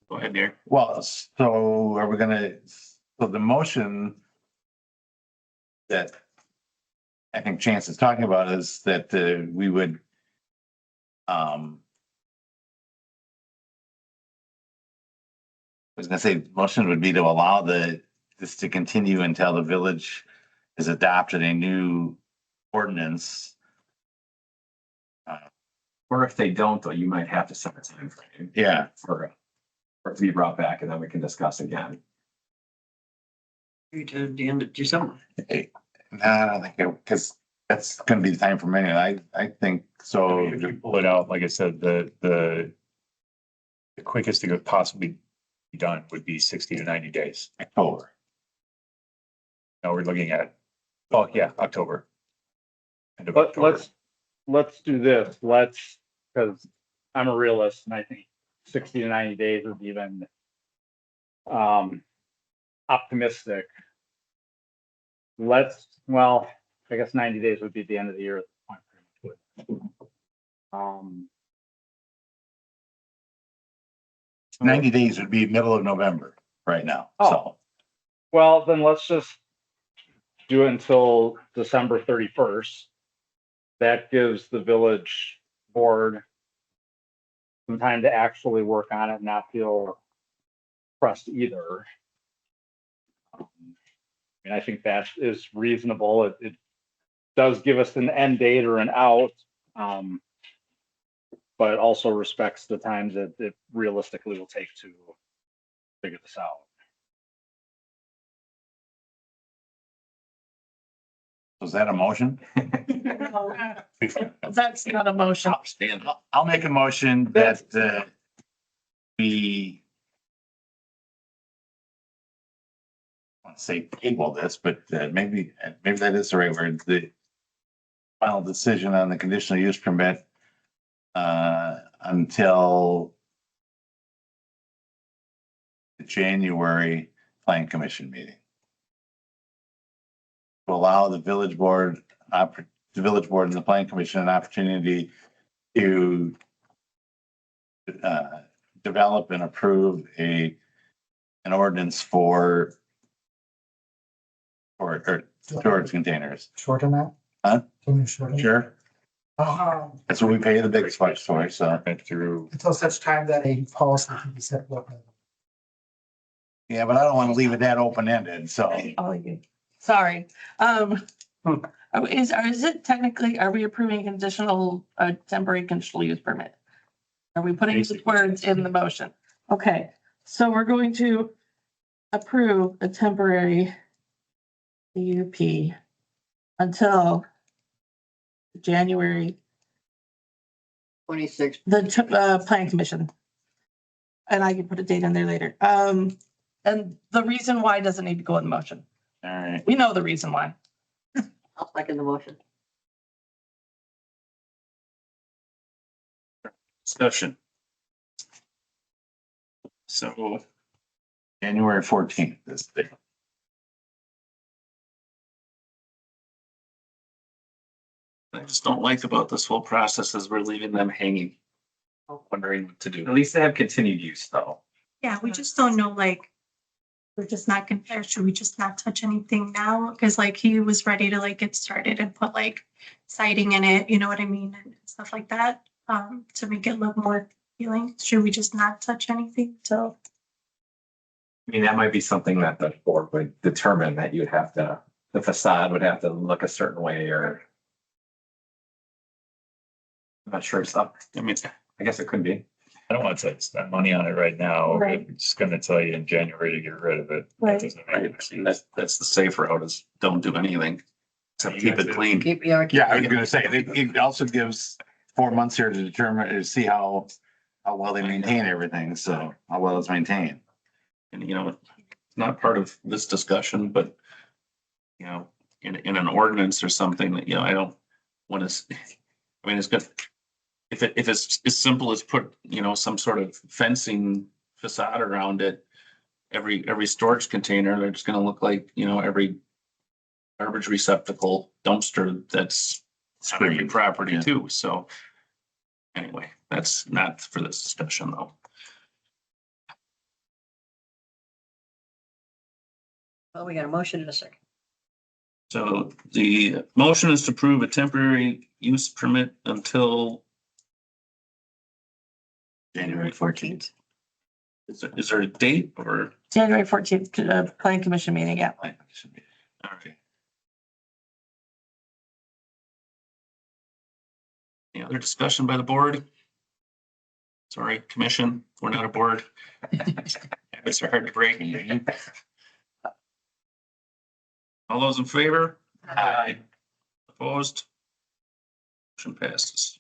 go ahead, Gary. well, so are we gonna, so the motion that I think Chance is talking about is that we would I was gonna say, the motion would be to allow this to continue until the village has adopted a new ordinance. Or if they don't, though, you might have to set a time frame. Yeah. For it to be brought back and then we can discuss again. To the end of December. No, I don't think it, because that's gonna be the time for many. I think so. If you pull it out, like I said, the quickest it could possibly be done would be 60 to 90 days. October. Now we're looking at, oh yeah, October. End of But October. let's do this. Because I'm a realist and I think 60 to 90 days is even optimistic. Well, I guess 90 days would be the end of the year at the point. 90 days would be middle of November right now. So Well, then let's just do it until December 31st. That gives the village board some time to actually work on it and not feel pressed either. And I think that is reasonable. It does give us an end date or an out, but it also respects the time that it realistically will take to figure this out. was that a motion? That's not a motion. I'll make a motion that we I want to say table this, but maybe that is the right word. The final decision on the conditional use permit until January plan commission meeting. To allow the village board, the village board and the plan commission an opportunity to develop and approve an ordinance for storage containers. Shorten that? Huh? Can you shorten? Sure. That's what we pay the biggest price for, so. Through, Until such time that a policy can be set. Yeah, but I don't want to leave it that open-ended, so. Sorry. Is it technically, are we approving conditional, temporary conditional use permit? Are we putting the Basically. words in the motion? Okay, so we're going to approve a temporary CUP until January, 26. the plan commission. And I can put a date in there later. And the reason why doesn't need to go in the motion. All right. We know the reason why. I'll second the motion. Discussion. So January 14th is the. I just don't like about this whole process is we're leaving them hanging, wondering what to do. At least they have continued use though. Yeah, we just don't know, like, we're just not gonna, or should we just not touch anything now? Cause like he was ready to like get started and put like siding in it, you know what I mean, and stuff like that. To make it look more appealing. Should we just not touch anything till? I mean, that might be something that the board would determine that you'd have to, the facade would have to look a certain way or. I'm not sure, so I mean, I guess it could be. I don't want to spend money on it right now. Right. I'm just gonna tell you in January to get rid of it. That Right. doesn't make right, any sense. that's the safe route is don't do anything. Except keep it clean. Yeah, I was gonna say, it also gives 4 months here to determine, to see how well they maintain everything, so how well it's maintained. And, you know, it's not part of this discussion, but, you know, in an ordinance or something that, you know, I don't want to, I mean, it's good. If it's as simple as put, you know, some sort of fencing facade around it, every storage container, they're just gonna look like, you know, every garbage receptacle dumpster that's on every Screened, property yeah. too, so. Anyway, that's not for this discussion though. Well, we got a motion in a second. So the motion is to approve a temporary use permit until January 14th. is there a date or? January 14th, plan commission meeting, yeah. All right. Any other discussion by the board? Sorry, commission, we're not a board. Habits are hard to break. All those in favor? Aye. Opposed? Motion passes.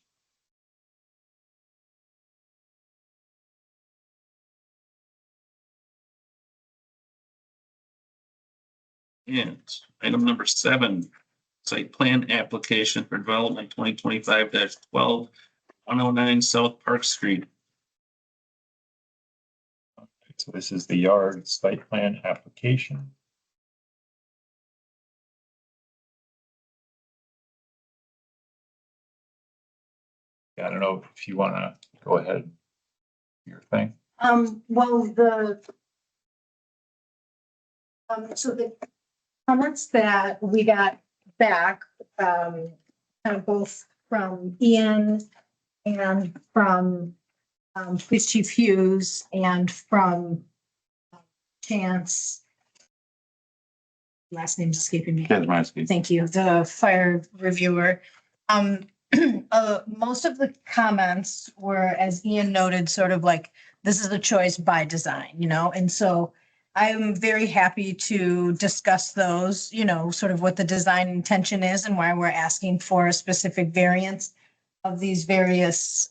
And item number 7, site plan application for development 2025-12, 109 South Park Street. So this is the yard site plan application. Yeah, I don't know if you wanna go ahead. Your thing. Well, so the comments that we got back, kind of both from Ian and from Police Chief Hughes and from Chance. Last name's escaping me. Kazmarski. Thank you, the fire reviewer. Most of the comments were, as Ian noted, sort of like, this is a choice by design, you know, and so I'm very happy to discuss those, you know, sort of what the design intention is and why we're asking for a specific variance of these various,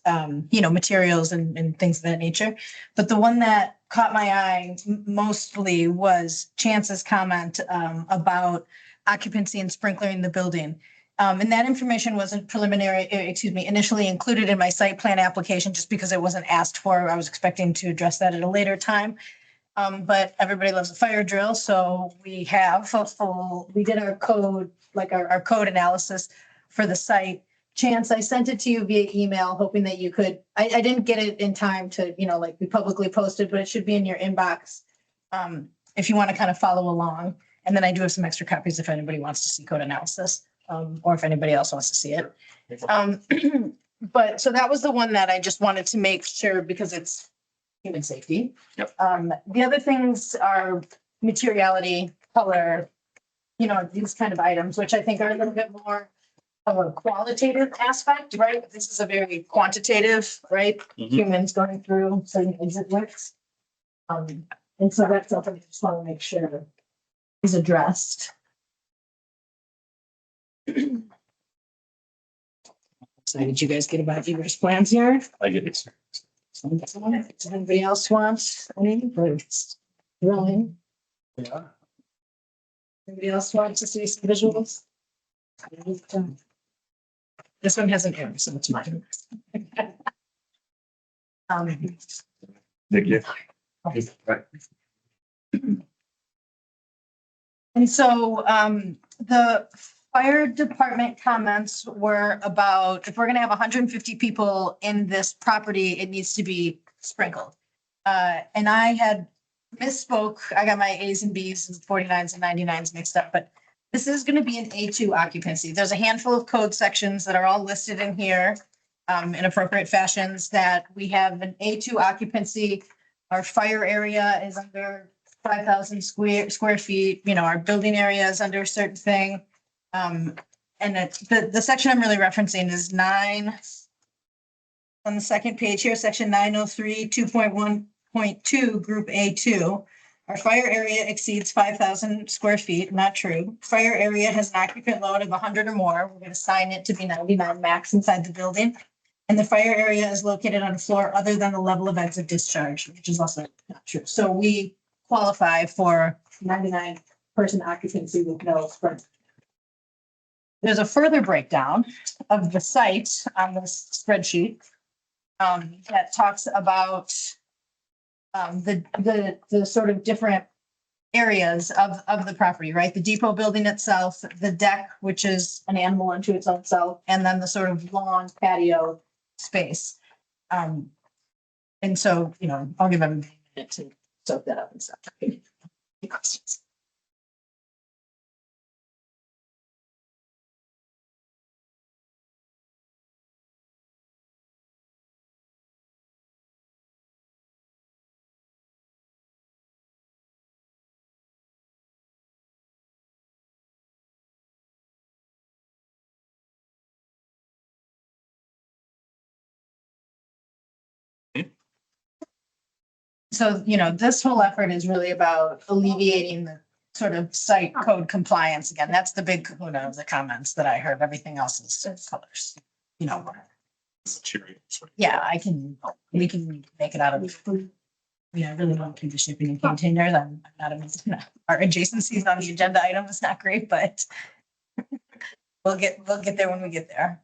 you know, materials and things of that nature. But the one that caught my eye mostly was Chance's comment about occupancy and sprinkling the building. And that information wasn't initially included in my site plan application just because it wasn't asked for. I was expecting to address that at a later time. But everybody loves a fire drill, so we have a full, we did our code, like our code analysis for the site. Chance, I sent it to you via email, hoping that you could, I didn't get it in time to, like we publicly posted, but it should be in your inbox. If you want to kind of follow along. And then I do have some extra copies if anybody wants to see code analysis, or if anybody else wants to see it. But so that was the one that I just wanted to make sure because it's human safety. Yep. The other things are materiality, color, these kind of items, which I think are a little bit more of a qualitative aspect, right? This is a very quantitative, right? Mhm. Humans going through certain exit wicks. And so that's something I just want to make sure is addressed. So did you guys get about Eber's plans here? I get it. Does anybody else wants any? Drawing? Yeah. Anybody else wants to see some visuals? This one has an error, so it's mine. Thank you. And so the fire department comments were about, if we're gonna have 150 people in this property, it needs to be sprinkled. And I had misspoke. I got my A's and B's and 49s and 99s mixed up, but this is gonna be an A2 occupancy. There's a handful of code sections that are all listed in here in appropriate fashions that we have an A2 occupancy. Our fire area is under 5,000 square feet, our building area is under a certain thing. And the section I'm really referencing is 9 on the second page here, section 903, 2.1.2, group A2. Our fire area exceeds 5,000 square feet, not true. Fire area has an occupant load of 100 or more. We're going to assign it to be 99 max inside the building. And the fire area is located on a floor other than the level of exit discharge, which is also not true. So we qualify for 99 person occupancy with no spread. There's a further breakdown of the site on this spreadsheet that talks about the sort of different areas of the property, right? The depot building itself, the deck, which is an animal unto its own self, and then the sort of lawn patio space. And so, I'll give them a minute to soak that up and stuff. Any questions? So, this whole effort is really about alleviating the sort of site code compliance. Again, that's the big kahuna of the comments that I heard. Everything else is colors, Yeah, we can make it out of. I really don't keep the shipping in containers. I'm not our adjacencies on the agenda item is not great, but we'll get there when we get there.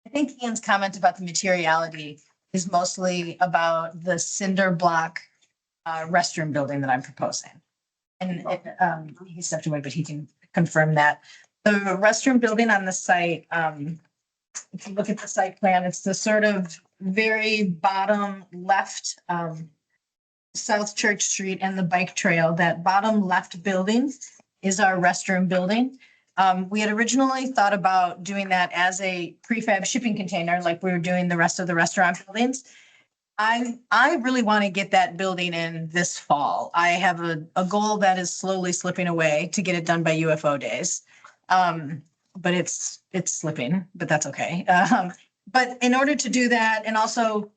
I think Ian's comment about the materiality is mostly about the cinder block restroom building that I'm proposing. And he stepped away, but he can confirm that. The restroom building on the site, if you look at the site plan, it's the sort of very bottom left, South Church Street and the bike trail. That bottom left building is our restroom building. We had originally thought about doing that as a prefab shipping container, like we were doing the rest of the restaurant buildings. I really want to get that building in this fall. I have a goal that is slowly slipping away to get it done by UFO days. But it's slipping, but that's okay. But in order to do that, and also,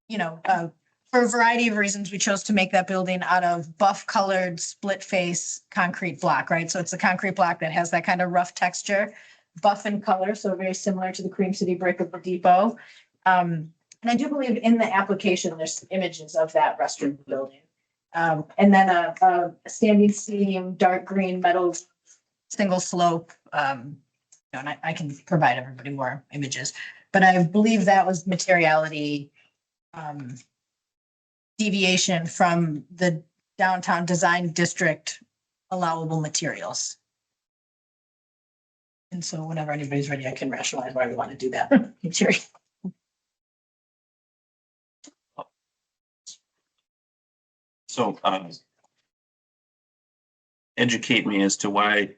for a variety of reasons, we chose to make that building out of buff colored split face concrete block, right? So it's a concrete block that has that kind of rough texture, buff in color. So very similar to the Cream City brick of the depot. And I do believe in the application, there's some images of that restroom building. And then a standing seam, dark green metal, single slope. And I can provide everybody more images, but I believe that was materiality deviation from the downtown design district allowable materials. And so whenever anybody's ready, I can rationalize why we want to do that. Material. So, educate me as to why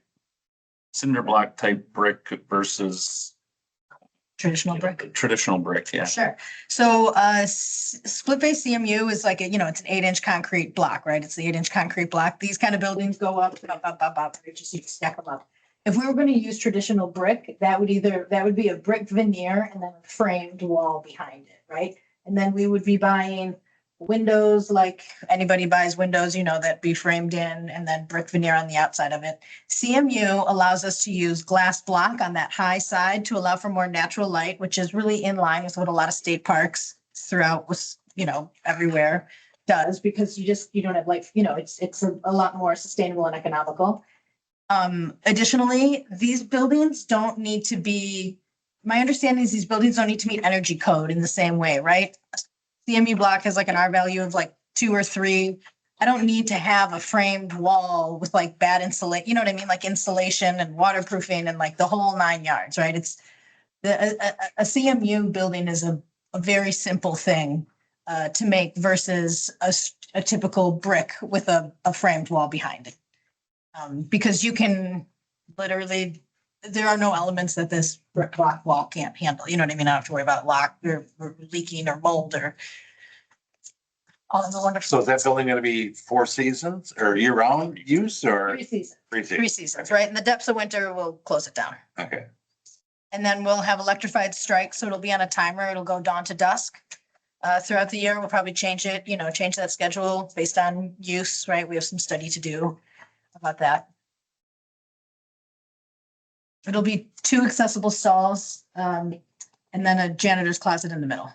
cinder block type brick versus Traditional brick. traditional brick, yeah. Sure. So split face CMU is like, it's an 8-inch concrete block, right? It's the 8-inch concrete block. These kind of buildings go up, just you stack them up. If we were going to use traditional brick, that would be a brick veneer and then a framed wall behind it, right? And then we would be buying windows, like anybody buys windows, that be framed in, and then brick veneer on the outside of it. CMU allows us to use glass block on that high side to allow for more natural light, which is really in line with what a lot of state parks throughout, everywhere does, because you don't have light, it's a lot more sustainable and economical. Additionally, these buildings don't need to be, my understanding is these buildings don't need to meet energy code in the same way, right? CMU block has like an R value of like 2 or 3. I don't need to have a framed wall with like bad insulation, you know what I mean? Like insulation and waterproofing and like the whole 9 yards, right? It's a CMU building is a very simple thing to make versus a typical brick with a framed wall behind it. Because you can literally, there are no elements that this brick block wall can't handle. You know what I mean? I don't have to worry about lock or leaking or mold or all of the wonderful. So is that building gonna be 4 seasons or year round use or? 3 seasons. 3 seasons. 3 seasons, right? In the depths of winter, we'll close it down. Okay. And then we'll have electrified strikes. So it'll be on a timer. It'll go dawn to dusk. Throughout the year, we'll probably change it, change that schedule based on use, right? We have some study to do about that. It'll be 2 accessible stalls, and then a janitor's closet in the middle.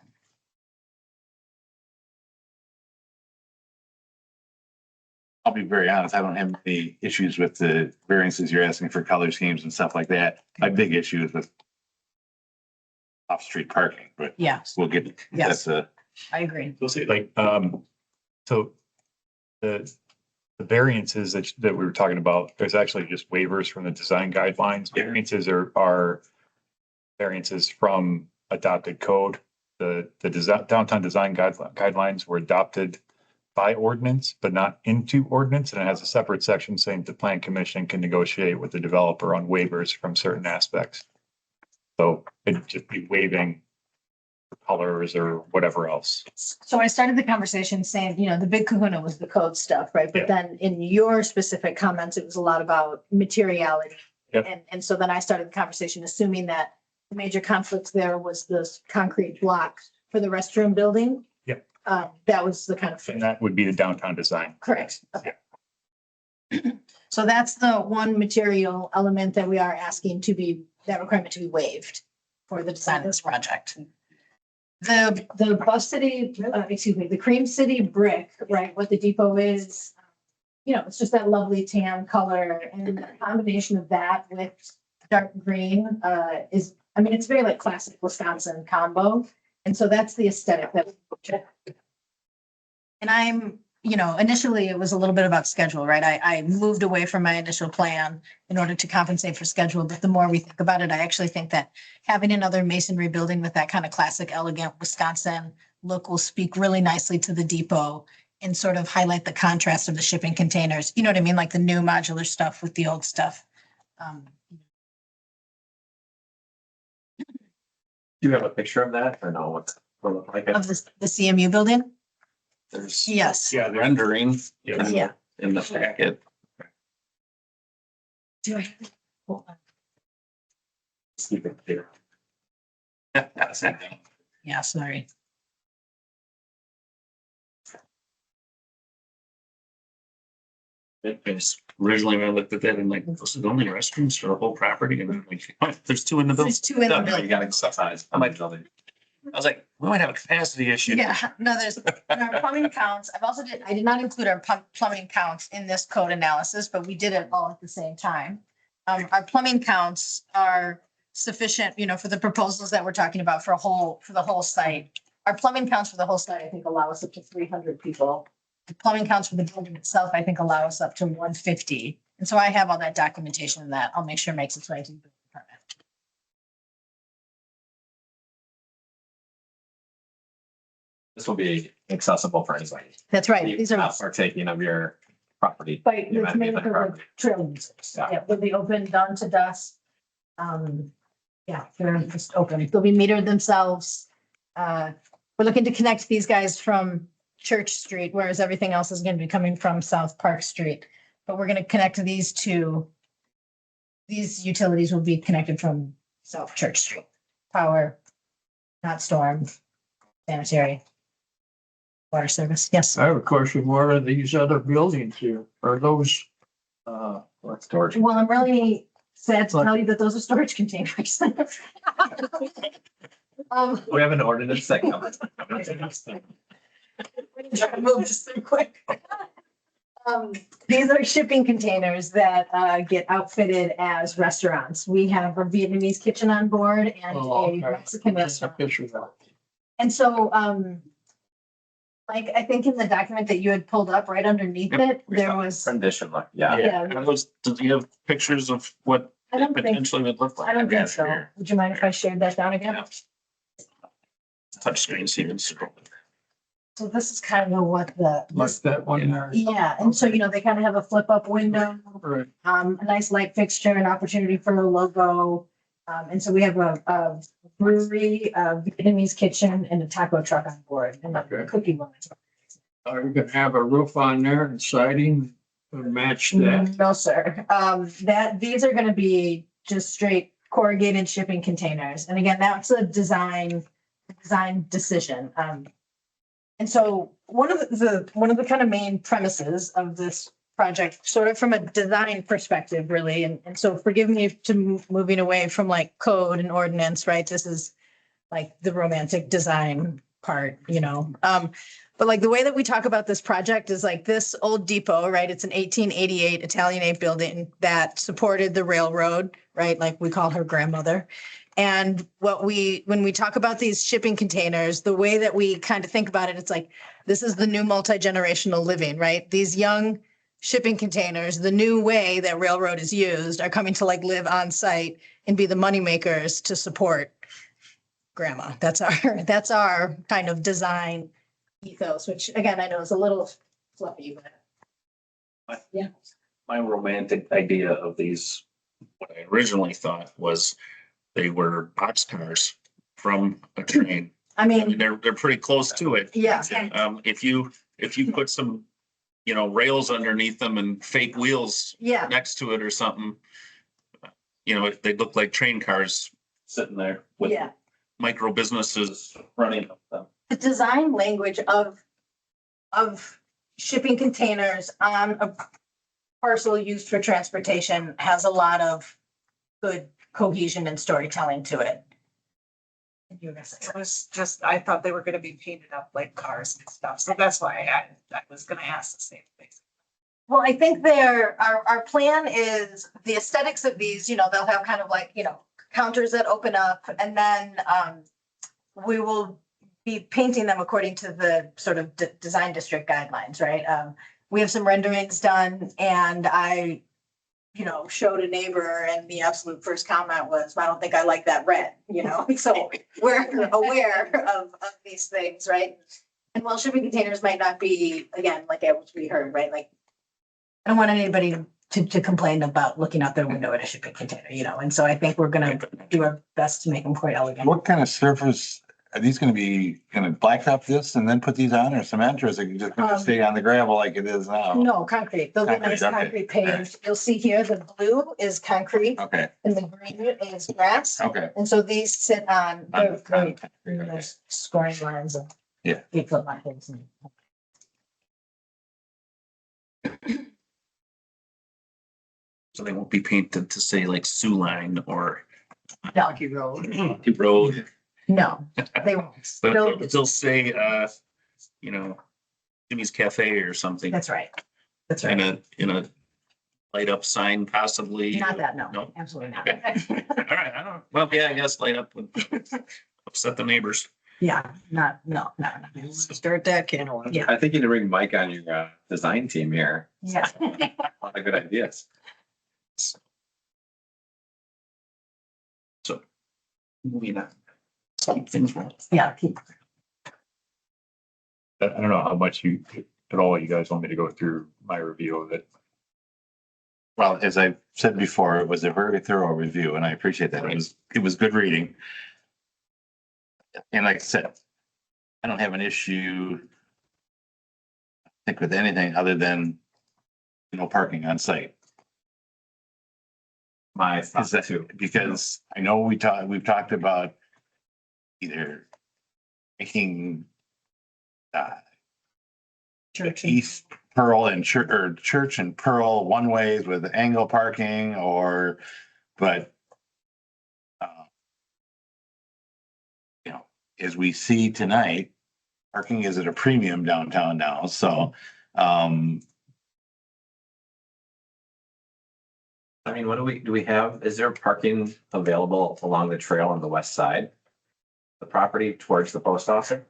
I'll be very honest, I don't have any issues with the variances you're asking for color schemes and stuff like that. My big issue is with off-street parking, but Yeah, we'll get, Yes. that's I agree. We'll see, so the variances that we were talking about, there's actually just waivers from the design guidelines. Yeah. Variances are variances from adopted code. The downtown design guidelines were adopted by ordinance, but not into ordinance. And it has a separate section saying the plan commission can negotiate with the developer on waivers from certain aspects. So it'd just be waiving colors or whatever else. So I started the conversation saying, the big kahuna was the code stuff, right? But Yeah. then in your specific comments, it was a lot about materiality. Yep. And so then I started the conversation assuming that the major conflict there was this concrete block for the restroom building. Yep. That was the kind of. And that would be the downtown design. Correct. Okay. So that's the one material element that we are asking that requirement to be waived for the design of this project. The Bus City, the Cream City brick, right, what the depot is, it's just that lovely tan color, and the combination of that with dark green it's very like classic Wisconsin combo. And so that's the aesthetic that. And I'm, initially it was a little bit about schedule, right? I moved away from my initial plan in order to compensate for schedule. But the more we think about it, I actually think that having another masonry building with that kind of classic, elegant Wisconsin look will speak really nicely to the depot and sort of highlight the contrast of the shipping containers. You know what I mean? Like the new modular stuff with the old stuff. Do you have a picture of that or no? What's it look like? Of the CMU building? There's Yes. rendering Yeah. in the packet. Do I? Hold on. Just keep it clear. Yeah, sorry. Originally, when I looked at that, and like, those are the only restrooms for the whole property, and I'm like, oh, there's 2 in the building. There's 2 in the Yeah, building. You gotta size. I'm like, I was like, we might have a capacity issue. Yeah, no, there's in our plumbing counts. I did not include our plumbing counts in this code analysis, but we did it all at the same time. Our plumbing counts are sufficient, for the proposals that we're talking about for the whole site our plumbing counts for the whole site, I think, allow us up to 300 people. The plumbing counts for the building itself, I think, allow us up to 150. And so I have all that documentation that I'll make sure makes its way to the building department. This will be accessible for anybody. That's right. These are Not partaking of your property. But the it's amenities made of for the the property. trail users. Yeah. Yeah, they'll be open, dawn to dusk. Yeah, they're just open. They'll be metered themselves. We're looking to connect these guys from Church Street, whereas everything else is gonna be coming from South Park Street. But we're gonna connect these two. These utilities will be connected from South Church Street. Power, not storm, sanitary, water service. Yes. I have a question. What are these other buildings here? Are those, Storage. Well, I'm really sad to tell you that those are storage containers. We have an ordinance that covers. Try to move this thing quick. These are shipping containers that get outfitted as restaurants. We have a Vietnamese kitchen on board and a Mexican restaurant. And so, like, I think in the document that you had pulled up right underneath it, there was. Rendition, look, yeah. Yeah. Are those, do you have pictures of what I it don't think, potentially would look like? I don't think so. Would you mind if I shared that down again? Touch screen, so you can scroll. So this is kind of what the. Like that one there. Yeah, and so, you know, they kind of have a flip up window, Right. a nice light fixture, an opportunity for a logo. And so we have a brewery, a Vietnamese kitchen and a taco truck on board and a Okay. cookie one. Are you gonna have a roof on there and siding to match that? No, sir. These are gonna be just straight corrugated shipping containers. And again, that's a design decision. And so one of the kind of main premises of this project, sort of from a design perspective, really, and so forgive me to moving away from like code and ordinance, right? This is like the romantic design part, you know? But like the way that we talk about this project is like this old depot, right? It's an 1888 Italianate building that supported the railroad, right? Like we call her grandmother. And when we talk about these shipping containers, the way that we kind of think about it, it's like, this is the new multi-generational living, right? These young shipping containers, the new way that railroad is used, are coming to like live on site and be the money makers to support grandma. That's our kind of design ethos, which again, I know is a little fluffy, but yeah. My romantic idea of these, what I originally thought was they were boxcars from a train. I mean, They're pretty close to it. yeah. If you put some, you know, rails underneath them and fake wheels Yeah. next to it or something, you know, they look like train cars sitting there with Yeah. micro businesses running them. The design language of shipping containers on a parcel used for transportation has a lot of good cohesion and storytelling to it. It was just, I thought they were gonna be painted up like cars and stuff, so that's why I was gonna ask the same thing. Well, I think our plan is the aesthetics of these, you know, they'll have kind of like, you know, counters that open up, and then we will be painting them according to the sort of design district guidelines, right? We have some renderings done, and I, you know, showed a neighbor, and the absolute first comment was, I don't think I like that red, you know? So we're aware of these things, right? And while shipping containers might not be, again, like able to be heard, right? Like, I don't want anybody to complain about looking out their window at a shipping container, you know? And so I think we're gonna do our best to make them quite elegant. What kind of surface, are these gonna be, gonna blacktop this and then put these on, or cement, or is it just gonna stay on the gravel like it is now? No, concrete. They'll be Concrete, nice okay. concrete paved. You'll see here, the blue is concrete Okay, and the green is grass. okay. And so these sit on, On- they're okay. there's scoring lines and. Yeah. 8-foot lines and. So they won't be painted to say like Sioux Line or Rocky Road. Rocky Road. No, they won't. But They'll- they'll say, you know, Jimmy's Cafe or something. That's right. That's In right. a light up sign possibly. Not that, no, No. absolutely not. Okay. All right, I don't, well, yeah, I guess light up would upset the neighbors. Yeah, no. Start that can of worms. Yeah. I think you need to bring Mike on your design team here. Yeah. A lot of good ideas. So moving on. Some things wrong. Yeah. I don't know how much you, at all, you guys want me to go through my review of it. Well, as I said before, it was a very thorough review and I appreciate that. It was good reading. And like I said, I don't have an issue, I think, with anything other than, parking on site. My Is thoughts that too. because I know we've talked about either making Church. East Pearl and Church and Pearl one ways with angle parking but as we see tonight, parking is at a premium downtown now. So, I mean, what do we have? Is there parking available along the trail on the west side? The property towards the post office?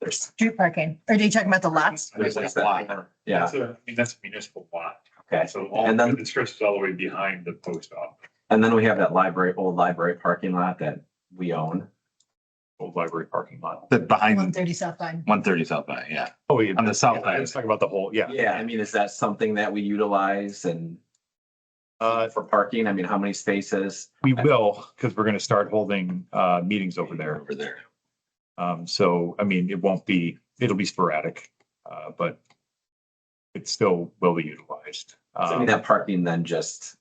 There's. Street parking. Or are you talking about the lots? There's like that. Yeah, That's a municipal lot. okay. So And then- it stretches all the way behind the post office, And then we have that old library parking lot that we own. old library parking lot. behind 130 South Line. 130 South by, yeah. Oh, yeah. On the south side. Let's talk about the whole, yeah. Yeah, I mean, is that something that we utilize and Uh, for parking? I mean, how many spaces? we will, because we're gonna start holding, meetings over there. Over there. So, I mean, it'll be sporadic, but it still will be utilized. I mean, that parking then just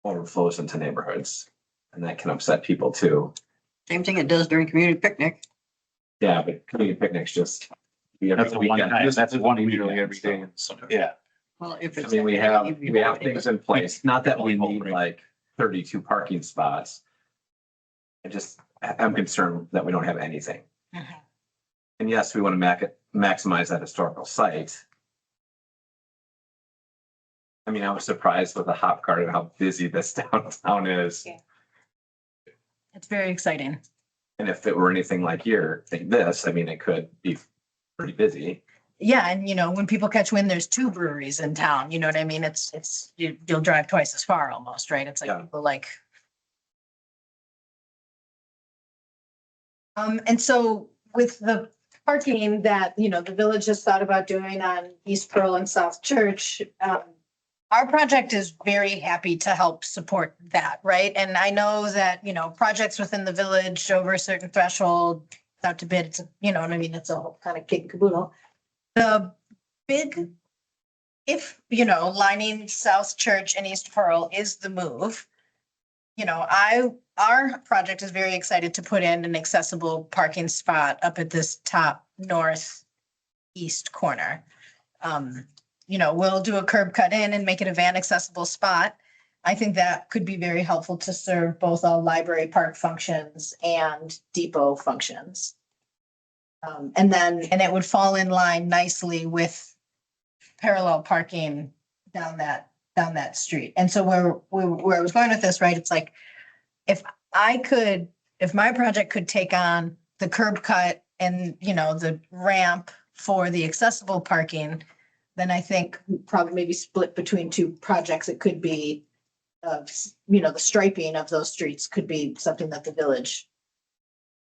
overflows into neighborhoods and that can upset people too. Same thing it does during community picnic. Yeah, but community picnics just. That's a one time, that's one usually every day. Yeah. Well, if I it's. mean, we have things in place, not that we need like 32 parking spots. I'm concerned that we don't have anything. Mhm. And yes, we want to maximize that historical site. I mean, I was surprised with the hop cart and how busy this downtown is. Yeah. It's very exciting. And if it were anything like this, I mean, it could be pretty busy. Yeah, and when people catch wind, there's 2 breweries in town, you know what I mean? You'll drive twice as far almost, right? It's like Yeah. people like. And so with the parking that, the village has thought about doing on East Pearl and South Church, our project is very happy to help support that, right? And I know that, projects within the village over a certain threshold, it's out to bid, it's, you know what I mean? It's a whole kind of kit and caboodle. The bid, if, lining South Church and East Pearl is the move, our project is very excited to put in an accessible parking spot up at this top northeast corner. We'll do a curb cut in and make it a van accessible spot. I think that could be very helpful to serve both all library park functions and depot functions. And it would fall in line nicely with parallel parking down that street. And so where I was going with this, right, it's like, if my project could take on the curb cut and, the ramp for the accessible parking, then I think probably maybe split between 2 projects. It could be, the striping of those streets could be something that the village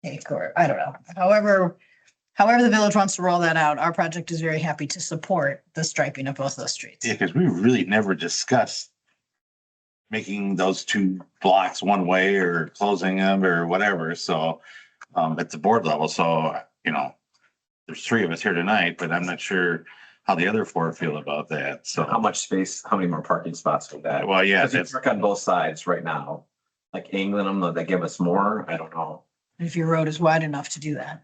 take, or I don't know, however the village wants to roll that out, our project is very happy to support the striping of both those streets. Yeah, because we really never discussed making those 2 blocks one way or closing them or whatever. So, at the board level, so, there's 3 of us here tonight, but I'm not sure how the other 4 feel about that. So How much space, how many more parking spots would that? well, yeah, Because you that's, park on both sides right now, like angling them, though they give us more, I don't know. If your road is wide enough to do that.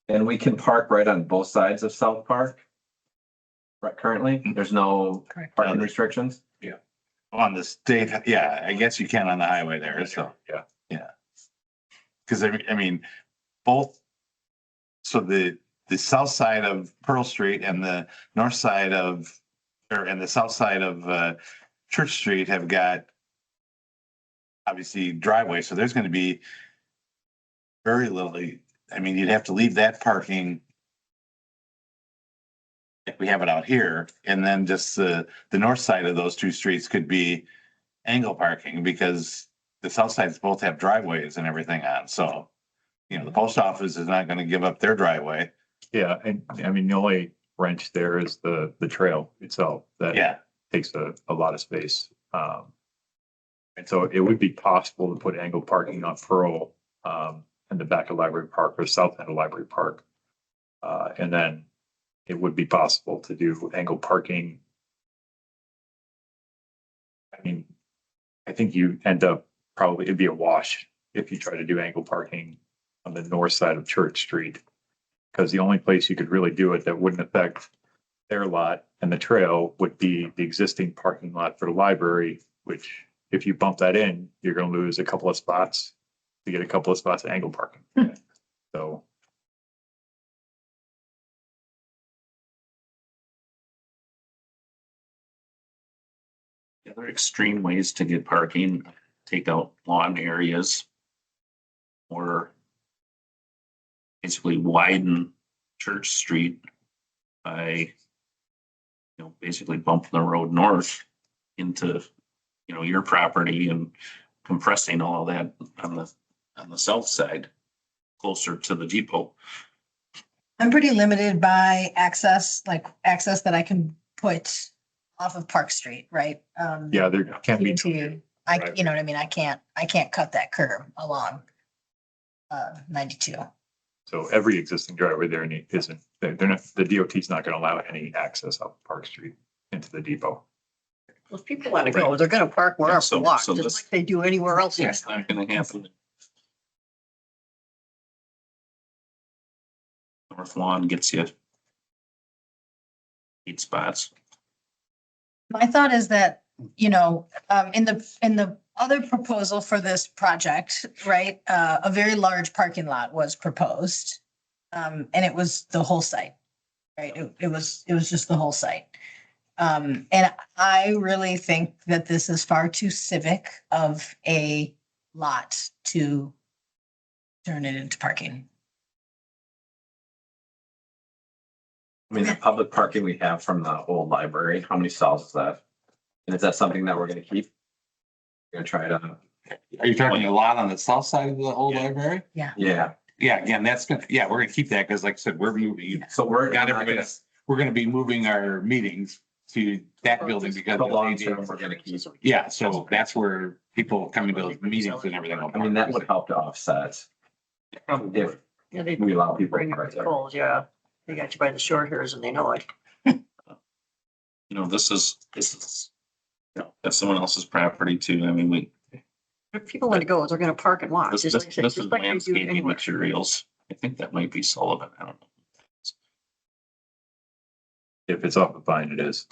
And we can park right on both sides of South Park. Right, currently, there's no Correct. parking restrictions. on the state, yeah, I guess you can on the highway there, so. Yeah. Yeah. Cause I mean, both, so the south side of Pearl Street and the north side and the south side of Church Street have got obviously driveway, so there's gonna be very little I mean, you'd have to leave that parking if we have it out here, and then just the north side of those two streets could be angle parking, because the south sides both have driveways and everything on, so, you know, the post office is not gonna give up their driveway. Yeah, and I mean, the only wrench there is the trail itself that Yeah, takes a lot of space. And so it would be possible to put angle parking on Pearl, in the back of Library Park or south end of Library Park. And then it would be possible to do angle parking. I mean, I think you end up probably, it'd be a wash if you try to do angle parking on the north side of Church Street. Because the only place you could really do it that wouldn't affect their lot and the trail would be the existing parking lot for the library, which if you bump that in, you're gonna lose a couple of spots to get a couple of spots of angle parking. So. The other extreme ways to get parking, take out lawn areas or basically widen Church Street by, basically bumping the road north into, your property and compressing all of that on the south side, closer to the depot. I'm pretty limited by access, like access that I can put off of Park Street, right? Yeah, there can't be. You know what I mean? I can't cut that curb along 92. So every existing driveway there isn't, they're not, the DOT's not gonna allow any access up Park Street into the depot. Well, if people want to go, they're gonna park wherever So- they want, so just this- like they do anywhere else. It's not gonna happen. North Lawn gets you 8 spots. My thought is that, in the other proposal for this project, right, a very large parking lot was proposed. And it was the whole site, right? It was just the whole site. And I really think that this is far too civic of a lot to turn it into parking. I mean, the public parking we have from the old library, how many stalls is that? And is that something that we're gonna keep? We're gonna try to, are you talking a lot on the south side of the old library? yeah, Yeah, again, we're gonna keep that, because like I said, we're moving, so we're Got not everybody. gonna, we're gonna be moving our meetings to that building because. the of long the- term, we're gonna keep, Yeah, so that's where people coming to those meetings and everything. I mean, that would help to offset if Yeah, they we allow people bring to your park there. calls, yeah. They got you by the short hairs and they know it. This is, that's someone else's property too. I mean, If people want to go, they're gonna park and watch. this just like I said, is just like they do landscaping anywhere. materials. I think that might be Sullivan. I don't know. If it's off the vine, it is.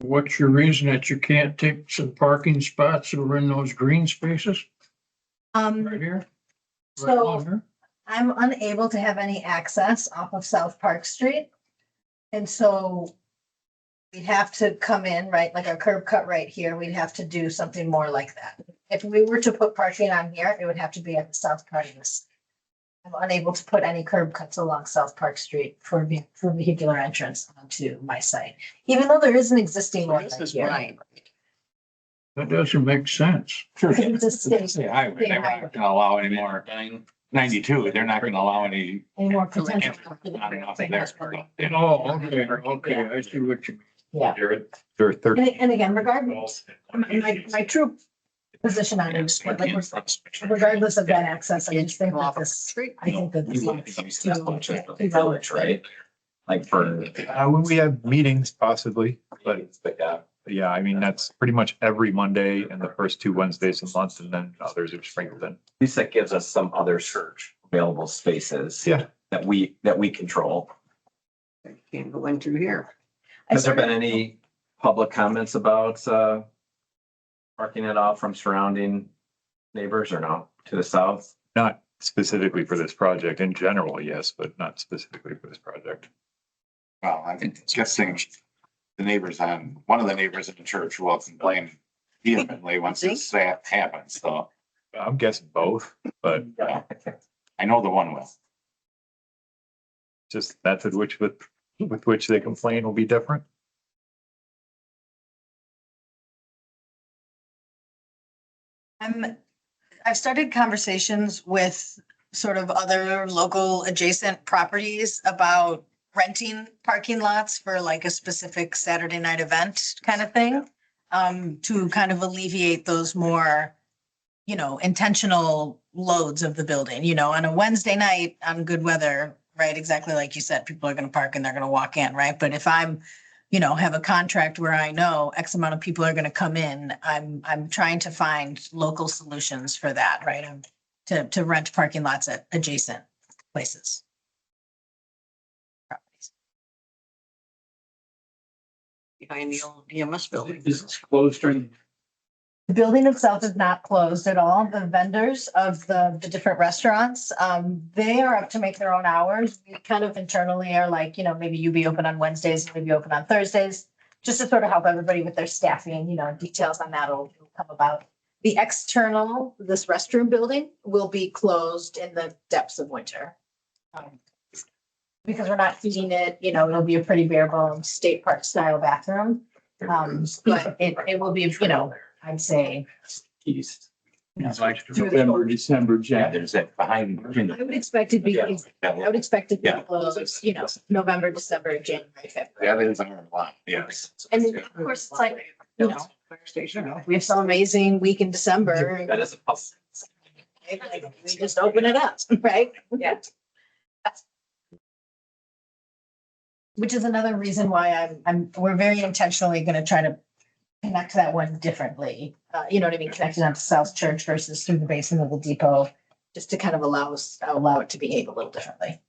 What's your reason that you can't take some parking spots that are in those green spaces right here? Right along So here? I'm unable to have any access off of South Park Street. And so we'd have to come in, right, like a curb cut right here, we'd have to do something more like that. If we were to put parking on here, it would have to be at the south part of this. I'm unable to put any curb cuts along South Park Street for vehicular entrance onto my site, even though there is an existing one This right is here. mine. That doesn't make sense. It's a state- Say highway, they're not gonna allow any more. 92, they're not gonna allow any. Any more potential. Not enough there. Oh, okay, I see what you mean. Yeah. There are 13. And again, regardless, my true position on it is, like, regardless of that access, I just think that this, I think that this is Village, right? Like for, When we have meetings possibly, but yeah, yeah, I mean, that's pretty much every Monday and the first 2 Wednesdays a month, and then others are sprinkled in. at least that gives us some other search available spaces. Yeah. That we control. Can't go in through here. Has there been any public comments about, parking it off from surrounding neighbors or no, to the south? Not specifically for this project, in general, yes, but not specifically for this project. Well, I think guessing the neighbors one of the neighbors in the church will complain vehemently once this happens, so. I'm guessing both, but I I know the one will. Just method with which they complain will be different. I've started conversations with sort of other local adjacent properties about renting parking lots for like a specific Saturday night event kind of thing. To kind of alleviate those more, intentional loads of the building, on a Wednesday night on good weather, right? Exactly like you said, people are gonna park and they're gonna walk in, right? But if I'm, have a contract where I know X amount of people are gonna come in, I'm trying to find local solutions for that, right? To rent parking lots at adjacent places. Properties. Behind the old EMS building. Is this closed during? The building itself is not closed at all. The vendors of the different restaurants, they are up to make their own hours. We kind of internally are like, maybe you be open on Wednesdays, maybe open on Thursdays, just to sort of help everybody with their staffing, details on that will come about. The external, this restroom building will be closed in the depths of winter. Because we're not heating it, it'll be a pretty bare bones state park style bathroom. But it will be, I'd say. East. November, December, January. There's that behind. I would expect it to be, I would expect it to be closed, November, December, January, February. That is a lot, yes. And then, of course, it's like, we have some amazing week in December. That is a plus. Like, we just open it up, right? Yeah. Which is another reason why we're very intentionally gonna try to connect that one differently. You know what I mean? Connecting onto South Church versus through the basement of the depot, just to kind of allow it to behave a little differently.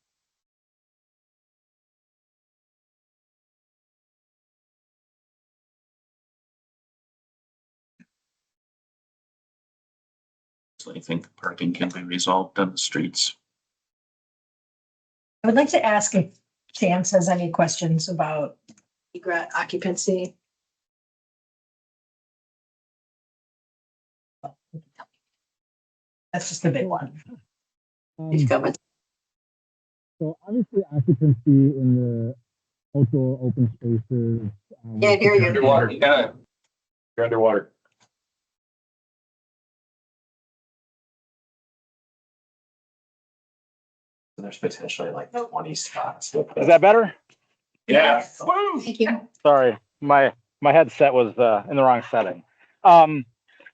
So I think parking can be resolved on the streets. I would like to ask if Chance has any questions about egret occupancy. That's just the big one. He's coming. So obviously occupancy in the outdoor open spaces. Can't hear you. Underwater, you're underwater. There's potentially like 20 spots. Is that better? Yeah. Thank you. Sorry, my headset was in the wrong setting.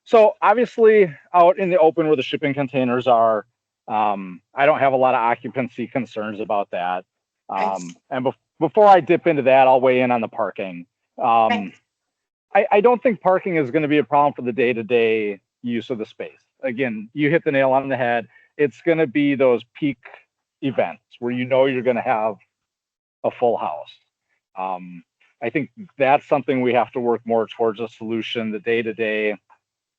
So obviously out in the open where the shipping containers are, I don't have a lot of occupancy concerns about that. And before I dip into that, I'll weigh in on the parking. I don't think parking is going to be a problem for the day-to-day use of the space. Again, you hit the nail on the head. It's going to be those peak events where you're going to have a full house. I think that's something we have to work more towards a solution. The day-to-day,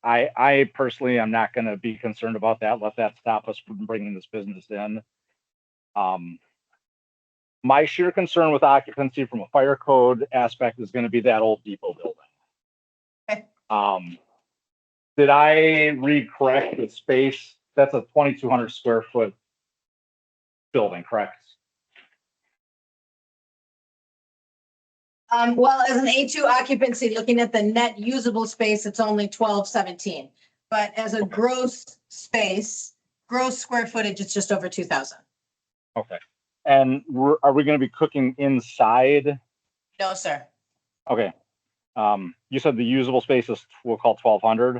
I personally am not going to be concerned about that. Let that stop us from bringing this business in. My sheer concern with occupancy from a fire code aspect is going to be that old depot building. Okay. Did I read correct the space? That's a 2,200 square foot building, correct? Well, as an A2 occupancy, looking at the net usable space, it's only 1217. But as a gross space, gross square footage, it's just over 2,000. Okay. And are we going to be cooking inside? No, sir. Okay. You said the usable space is, we'll call 1,200?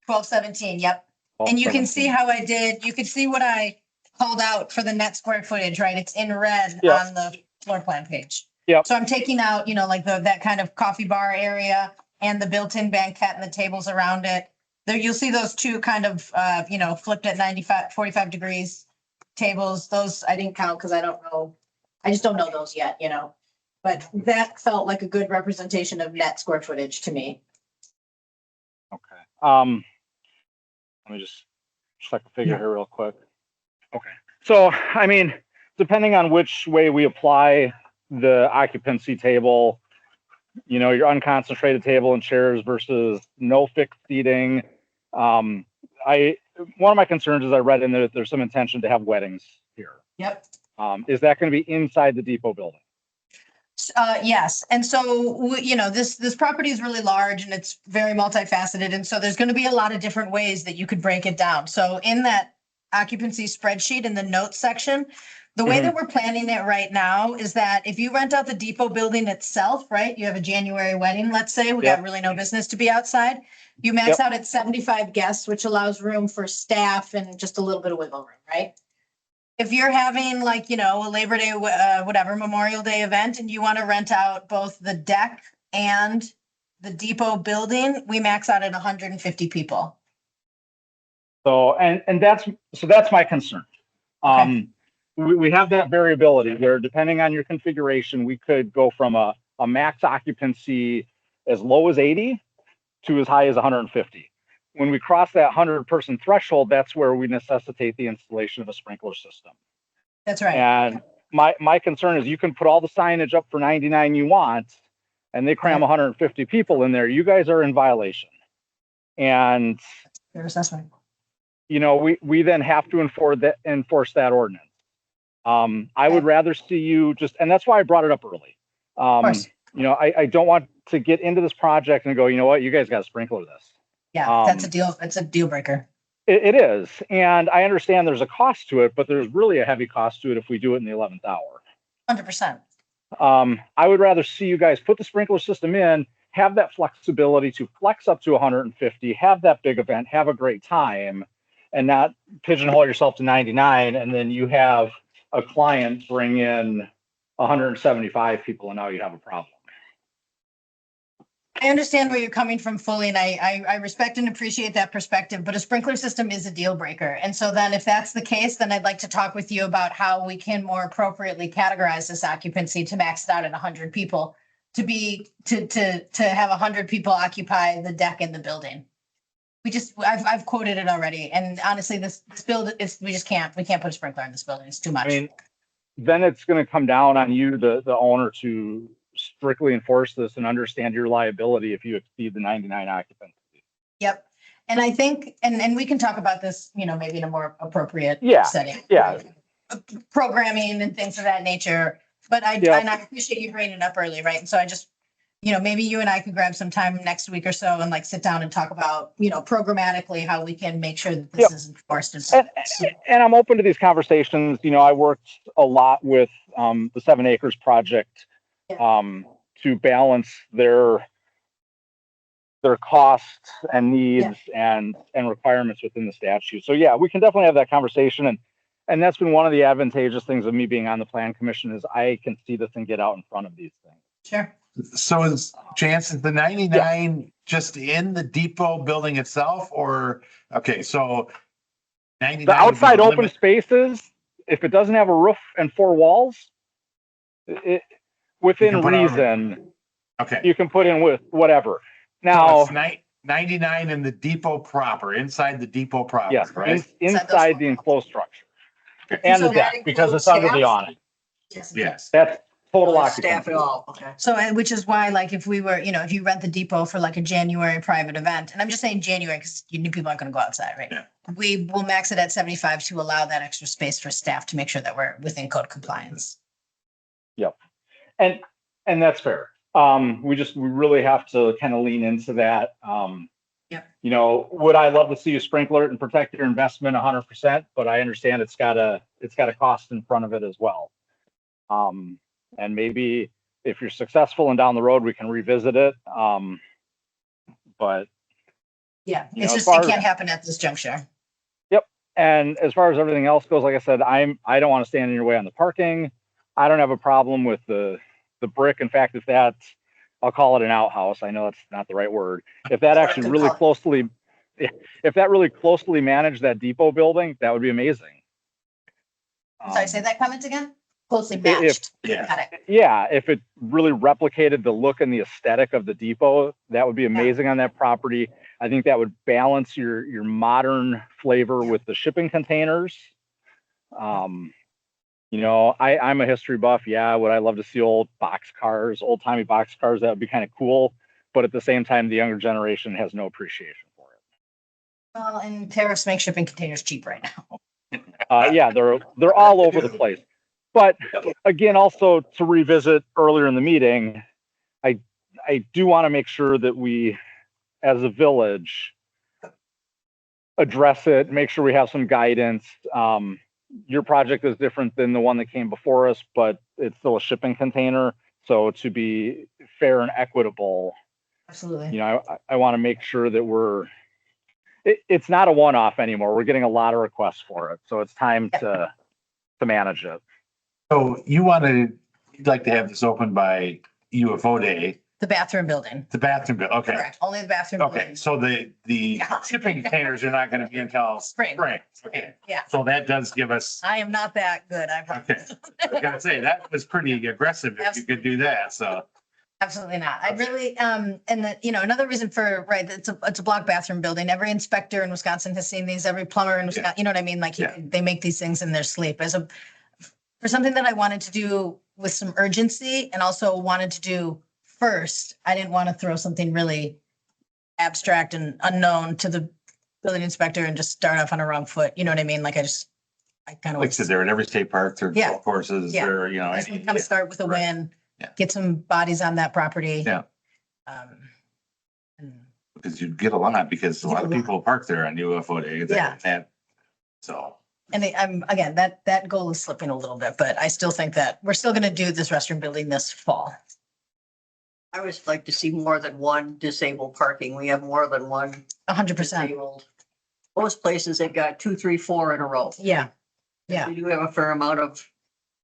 1217, yep. And you can see how I did, you can see what I called out for the net square footage, right? It's in red on the floor plan page. Yep. So I'm taking out, like that kind of coffee bar area and the built-in banquette and the tables around it. There, you'll see those two kind of, flipped at 45 degrees tables. Those I didn't count because I don't know. I just don't know those yet, but that felt like a good representation of net square footage to me. Okay. Let me just check the figure here real quick. Okay. So, I mean, depending on which way we apply the occupancy table, your unconcentrated table and chairs versus no fixed seating. one of my concerns is I read in there that there's some intention to have weddings here. Yep. Is that going to be inside the depot building? Yes, and so, you know, this property is really large and it's very multifaceted, and so there's gonna be a lot of different ways that you could break it down. So in that occupancy spreadsheet in the notes section, the way that we're planning it right now is that if you rent out the depot building itself, right, you have a January wedding, let's say, we got really no business to be outside. You max out at 75 guests, which allows room for staff and just a little bit of wiggle room, right? If you're having like, you know, a Labor Day, whatever, Memorial Day event, and you want to rent out both the deck and the depot building, we max out at 150 people. So, and that's my concern. We have that variability where depending on your configuration, we could go from a max occupancy as low as 80 to as high as 150. When we cross that 100-person threshold, that's where we necessitate the installation of a sprinkler system. That's right. And my concern is you can put all the signage up for 99 you want, and they cram 150 people in there. You guys are in violation. And Fair assessment. you know, we then have to enforce that ordinance. I would rather see you just, and that's why I brought it up early. You know, I don't want to get into this project and go, you know what, you guys got to sprinkler this. Yeah, that's a deal. It's a deal breaker. It is. And I understand there's a cost to it, but there's really a heavy cost to it if we do it in the 11th hour. 100%. I would rather see you guys put the sprinkler system in, have that flexibility to flex up to 150, have that big event, have a great time, and not pigeonhole yourself to 99. And then you have a client bring in 175 people and now you have a problem. I understand where you're coming from fully, and I respect and appreciate that perspective, but a sprinkler system is a deal breaker. And so then if that's the case, then I'd like to talk with you about how we can more appropriately categorize this occupancy to max it out at 100 people, to have 100 people occupy the deck in the building. I've quoted it already. And honestly, this build is, we can't put a sprinkler in this building. It's too much. I mean, then it's going to come down on you, the owner, to strictly enforce this and understand your liability if you exceed the 99 occupancy. Yep. And I think, and we can talk about this, you know, maybe in a more appropriate setting. Yeah. Programming and things of that nature. But and I appreciate you bringing it up early, right? And so I just, you know, maybe you and I could grab some time next week or so and like sit down and talk about, you know, programmatically how we can make sure that this is enforced. And I'm open to these conversations. You know, I worked a lot with the 7 Acres Project to balance their costs and needs and requirements within the statute. So yeah, we can definitely have that conversation. And that's been one of the advantageous things of me being on the Plan Commission is I can see this and get out in front of these things. Sure. So is the 99 just in the depot building itself, or okay, so 99 the outside open spaces, if it doesn't have a roof and 4 walls, within reason, you can put in with whatever. Now, so it's 99 in the depot proper, inside the depot proper, yes, right? inside the enclosed structure and the deck, because it's under the awning. Yes. That's total Staff occupancy. at all. Okay. So, and which is why, like, if we were, you know, if you rent the depot for like a January private event, and I'm just saying January because you new people aren't going to go outside, right? Yeah. We will max it at 75 to allow that extra space for staff to make sure that we're within code compliance. Yep. And that's fair. We really have to kind of lean into that. You know, would I love to see you sprinkler it and protect your investment 100%? But I understand it's got a cost in front of it as well. And maybe if you're successful and down the road, we can revisit it. But yeah, it's just, it can't happen at this juncture. Yep. And as far as everything else goes, like I said, I don't want to stand in your way on the parking. I don't have a problem with the brick. In fact, I'll call it an outhouse. I know that's not the right word. If that actually really closely managed that depot building, that would be amazing. Sorry, say that comment again? Closely matched. If it really replicated the look and the aesthetic of the depot, that would be amazing on that property. I think that would balance your modern flavor with the shipping containers. You know, I'm a history buff. Yeah, would I love to see old timey box cars? That would be kind of cool. But at the same time, the younger generation has no appreciation for it. Well, and tariffs make shipping containers cheap right now. Yeah, they're all over the place. But again, also to revisit earlier in the meeting, I do want to make sure that we, as a village, address it, make sure we have some guidance. Your project is different than the one that came before us, but it's still a shipping container. So to be fair and equitable, Absolutely. you know, I want to make sure that it's not a one-off anymore. We're getting a lot of requests for it. So it's time to manage it. So you'd like to have this open by UFO day, The bathroom building. the bathroom, okay. Correct. Only the bathroom. Okay, building. so the shipping containers are not gonna be until Spring. Okay, Yeah. so that does give us, I am not that good. I okay. I was gonna say, that was pretty aggressive if you could do that, so. Absolutely not. I really, and that, you know, another reason for, right, it's a block bathroom building. Every inspector in Wisconsin has seen these, every plumber in Wisconsin, you know what I mean? Like they make these things in their sleep for something that I wanted to do with some urgency and also wanted to do first. I didn't want to throw something really abstract and unknown to the building inspector and just start off on a wrong foot. You know what I mean? Like I kind of. Like I said, they're at every state park, they're golf courses, they're, you know. I just kind of start with a win, Yeah. get some bodies on that property. Yeah. Because you'd get a lot, because a lot of people park there on UFO day. So. And again, that goal is slipping a little bit, but I still think that we're still gonna do this restroom building this fall. I always like to see more than one disabled parking. We have more than one. 100%. disabled. Most places they've got 2, 3, 4 in a row. Yeah. Yeah. We do have a fair amount of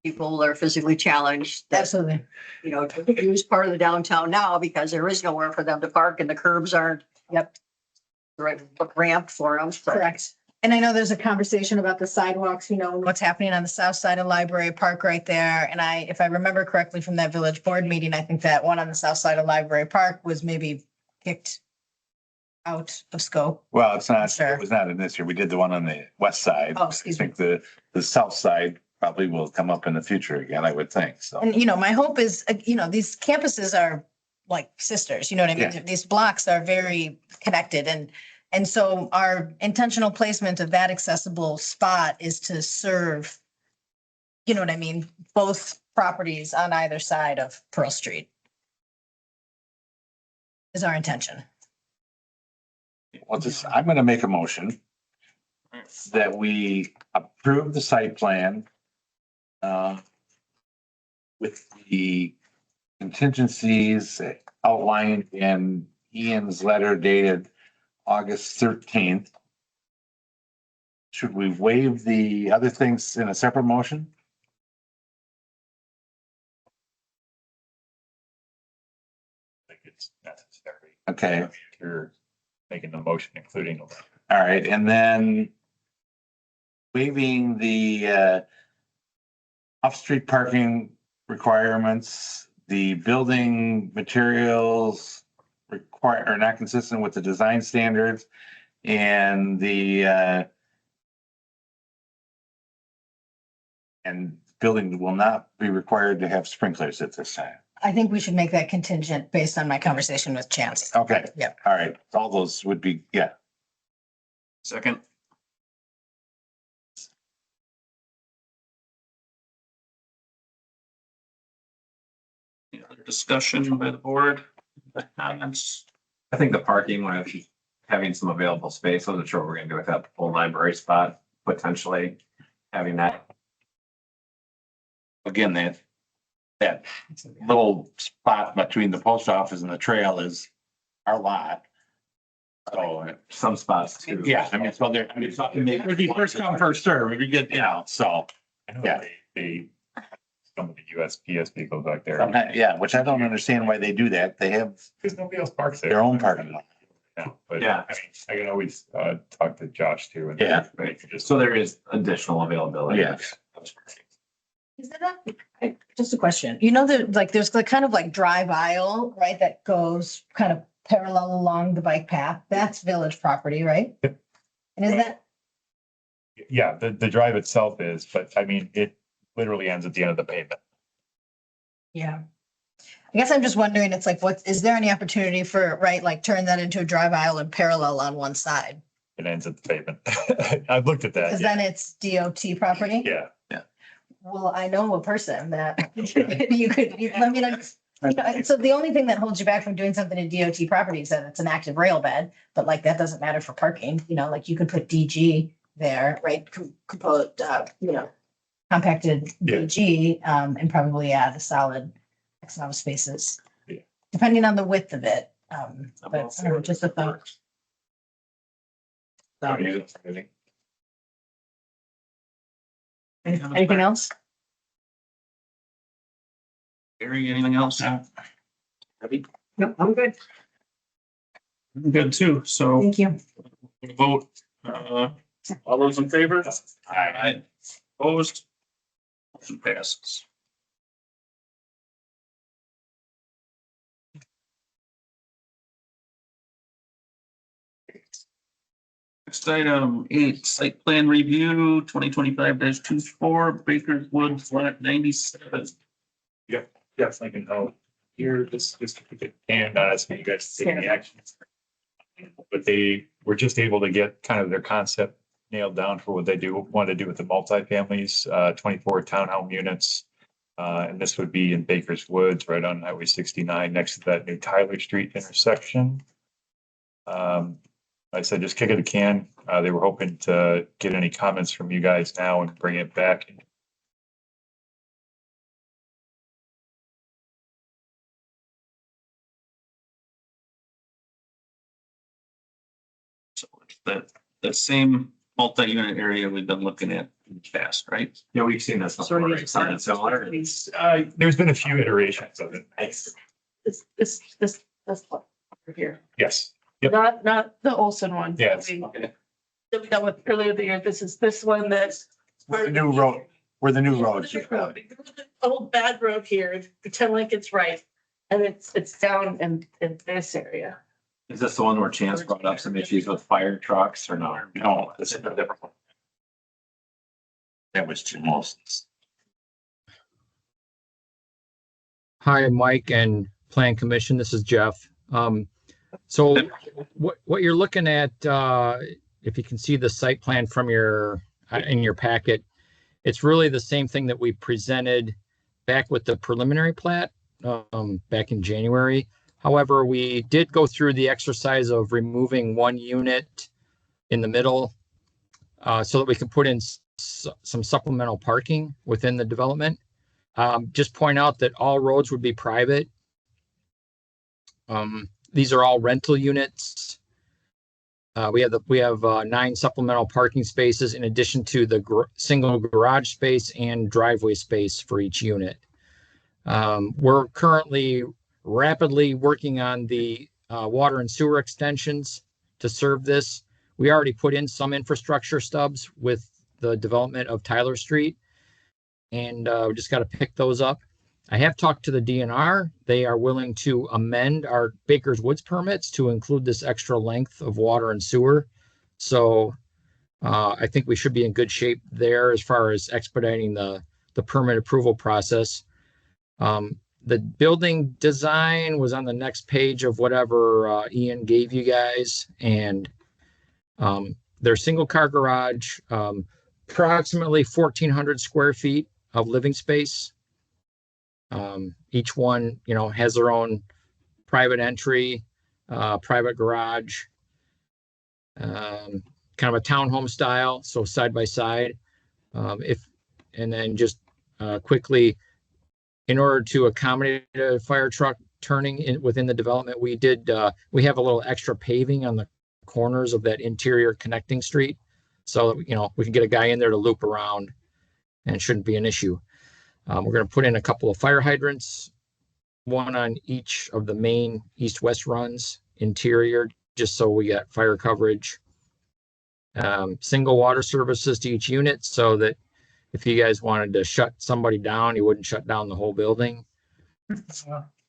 people that are physically challenged. That, Absolutely. you know, use part of the downtown now because there is nowhere for them to park and the curbs aren't. Yep. Right, ramped for them. So. Correct. And I know there's a conversation about the sidewalks, you know, what's happening on the south side of Library Park right there. And if I remember correctly from that village board meeting, I think that one on the south side of Library Park was maybe kicked out of scope. Well, it's not, it was not in this year. We did the one on the west side. Oh, excuse me. I think the south side probably will come up in the future again, I would think, so. And, you know, my hope is, you know, these campuses are like sisters, you know what I mean? Yeah. These blocks are very connected and so our intentional placement of that accessible spot is to serve, you know what I mean, both properties on either side of Pearl Street. Is our intention. Well, I'm gonna make a motion that we approve the site plan with the contingencies outlined in Ian's letter dated August 13th. Should we waive the other things in a separate motion? I think it's necessary. Okay. You're making the motion, including. All right, and then waiving the off-street parking requirements, the building materials are not consistent with the design standards, and and building will not be required to have sprinklers at this time. I think we should make that contingent based on my conversation with Chance. Okay. Yep. All right, all those would be, yeah. Second. Any other discussion by the board? Comments? I think the parking, when having some available space, I wasn't sure what we're gonna do with that full library spot, potentially having that. Again, that little spot between the post office and the trail is our lot. So some spots too. Yeah, I mean, so there, I mean, it would be first come, first serve, if you get, you know, so, yeah. Some of the USPS vehicles back there. Yeah, which I don't understand why they do that. They have Because nobody else parks there. their own parking lot. Yeah, but Yeah. I mean, I can always talk to Josh too. And Yeah. Right. So there is additional availability. Yes. Is it just a question, you know, there's the kind of like drive aisle, right, that goes kind of parallel along the bike path, that's village property, right? And is that, Yeah, the drive itself is, but I mean, it literally ends at the end of the pavement. yeah. I guess I'm just wondering, it's like, is there any opportunity for, right, like turn that into a drive aisle and parallel on one side? it ends at the pavement. I've looked at that. Because then it's DOT property. Yeah. Well, I know a person that let me know. So the only thing that holds you back from doing something in DOT property is that it's an active rail bed, but like that doesn't matter for parking, like you could put DG there, right? Compacted DG, and probably add a solid X amount of spaces. Yeah. Depending on the width of it, but I don't know, just a thought. Anything else? Gary, anything else? No, I'm good. I'm good too, so Thank you. vote, all those in favor? Aye. Opposed? Motion passes. Next item 8, site plan review 2025-24 Baker's Wood flat 97. Yes, I can help here, just to keep it and, so you guys take any actions. But they were just able to get kind of their concept nailed down for what they want to do with the multifamilies, 24 townhome units. And this would be in Baker's Woods, right on Highway 69, next to that new Tyler Street intersection. I said, just kick it a can. They were hoping to get any comments from you guys now and bring it back. So it's the same multi-unit area we've been looking at in the past, right? Yeah, we've seen this before, right? Something similar. There's been a few iterations of it. This one over here, Yes. not the Olson one. Yes. That we dealt with earlier in the year. This is this one that's. The new road, where the new road. Old bad road here, pretend like it's right, and it's down in this area. Is this the one where Chance brought up some issues with fire trucks or no? No, this is a different one. That was Jim Wilson's. Hi, Mike and Plan Commission. This is Jeff. So what you're looking at, if you can see the site plan from in your packet, it's really the same thing that we presented back with the preliminary plat back in January. However, we did go through the exercise of removing one unit in the middle so that we can put in some supplemental parking within the development. Just point out that all roads would be private. These are all rental units. We have 9 supplemental parking spaces in addition to the single garage space and driveway space for each unit. We're currently rapidly working on the water and sewer extensions to serve this. We already put in some infrastructure stubs with the development of Tyler Street, and we just got to pick those up. I have talked to the DNR. They are willing to amend our Baker's Woods permits to include this extra length of water and sewer. So I think we should be in good shape there as far as expediting the permit approval process. The building design was on the next page of whatever Ian gave you guys, and their single car garage, approximately 1,400 square feet of living space. Each one, has their own private entry, private garage, kind of a townhome style, so side by side. And then just quickly, in order to accommodate a fire truck turning within the development, we have a little extra paving on the corners of that interior connecting street. So, we can get a guy in there to loop around and it shouldn't be an issue. We're going to put in a couple of fire hydrants, one on each of the main east-west runs interior, just so we got fire coverage. Single water services to each unit so that if you guys wanted to shut somebody down, you wouldn't shut down the whole building.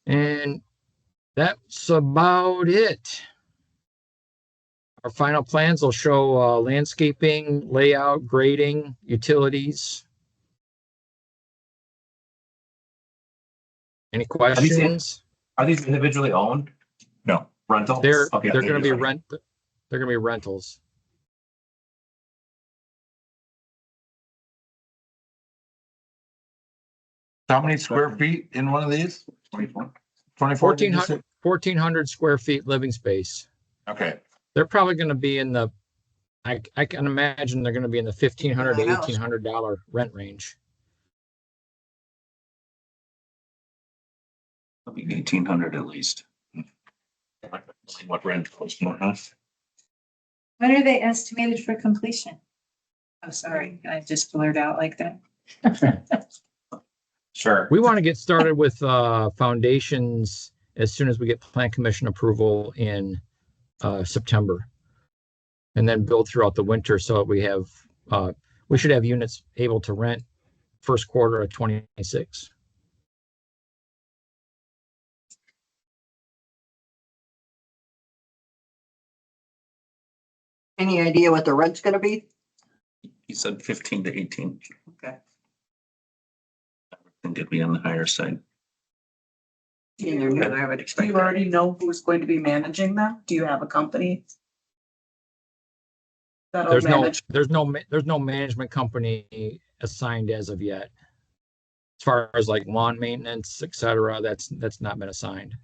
And that's about it. Our final plans will show landscaping, layout, grading, utilities. Any questions? Are these individually owned? No. Rentals? They're Okay. going to be They're going to be rentals. How many square feet in one of these? 24. 24? did you say? 1,400 square feet living space. Okay. They're probably going to be in the, I can imagine they're going to be in the $1,500 to $1,800 rent range. It'll be 1,800 at least. What rent was more, huh? When are they estimated for completion? Oh, sorry, I just blurred out like that. Sure. We want to get started with foundations as soon as we get plan commission approval in September. And then build throughout the winter so that we have, we should have units able to rent first quarter of 2026. Any idea what the rent's gonna be? He said 15 to 18. Okay. I think it'd be on the higher side. Either new, I would Do expect. you already know who's going to be managing them? Do you have a company? That'll manage. There's no management company assigned as of yet. As far as like lawn maintenance, et cetera, that's not been assigned.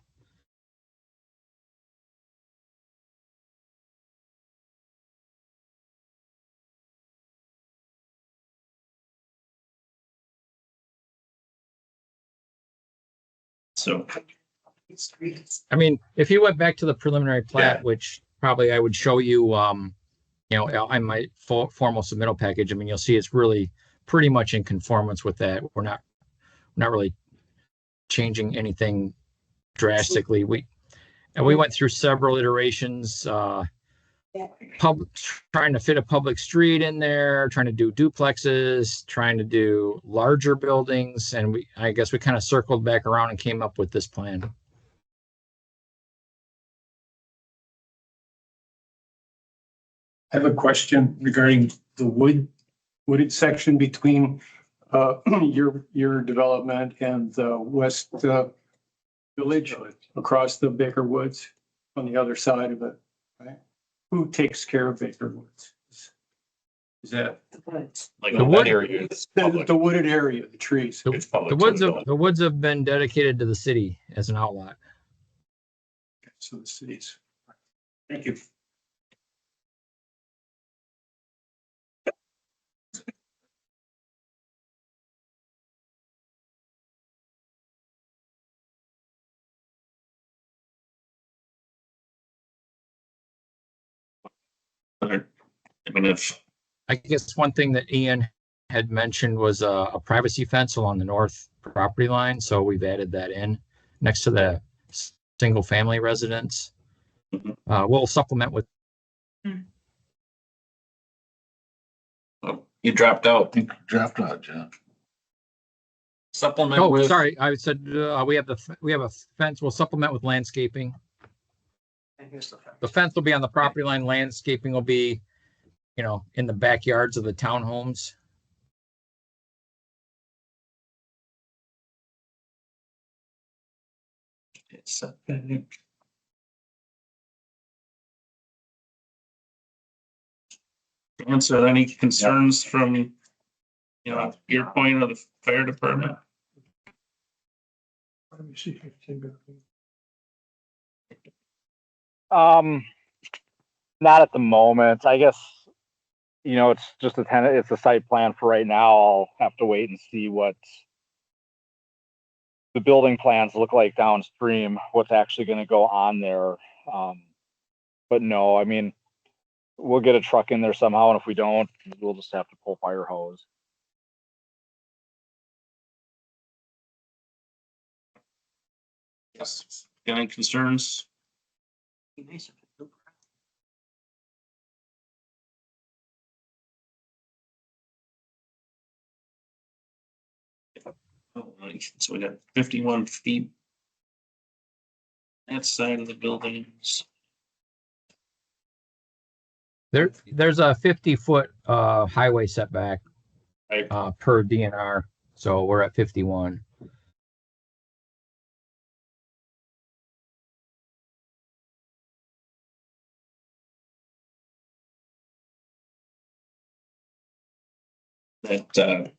So, I mean, if you went back to the preliminary plat, Yeah. which probably I would show you, on my formal submittal package, I mean, you'll see it's really pretty much in conformance with that. We're not really changing anything drastically. We went through several iterations, trying to fit a public street in there, trying to do duplexes, trying to do larger buildings, and I guess we kind of circled back around and came up with this plan. I have a question regarding the wooded section between your development and the west village across the Baker Woods on the other side of it, right? Who takes care of Baker Woods? Is that Like The that wood- area is public. the wooded area, the trees? It's public The to woods village. the woods have been dedicated to the city as an outlot. So the cities. Thank you. I mean, if I guess one thing that Ian had mentioned was a privacy fence along the north property line, so we've added that in next to the single family residence. We'll supplement with. you dropped out, Draft out, John. supplement Oh, with. sorry, I said we have a fence. We'll supplement with landscaping. And here's the fence. The fence will be on the property line. Landscaping will be, in the backyards of the townhomes. It's answer any concerns from, your point of the fire department? Let me see. Not at the moment. I guess, it's just it's a site plan for right now. I'll have to wait and see what the building plans look like downstream, what's actually going to go on there. But no, I mean, we'll get a truck in there somehow, and if we don't, we'll just have to pull fire hose. Yes. Any concerns? Be nice if it looked So we got 51 feet. That side of the buildings. There's a 50-foot highway setback Right. per DNR, so we're at 51. That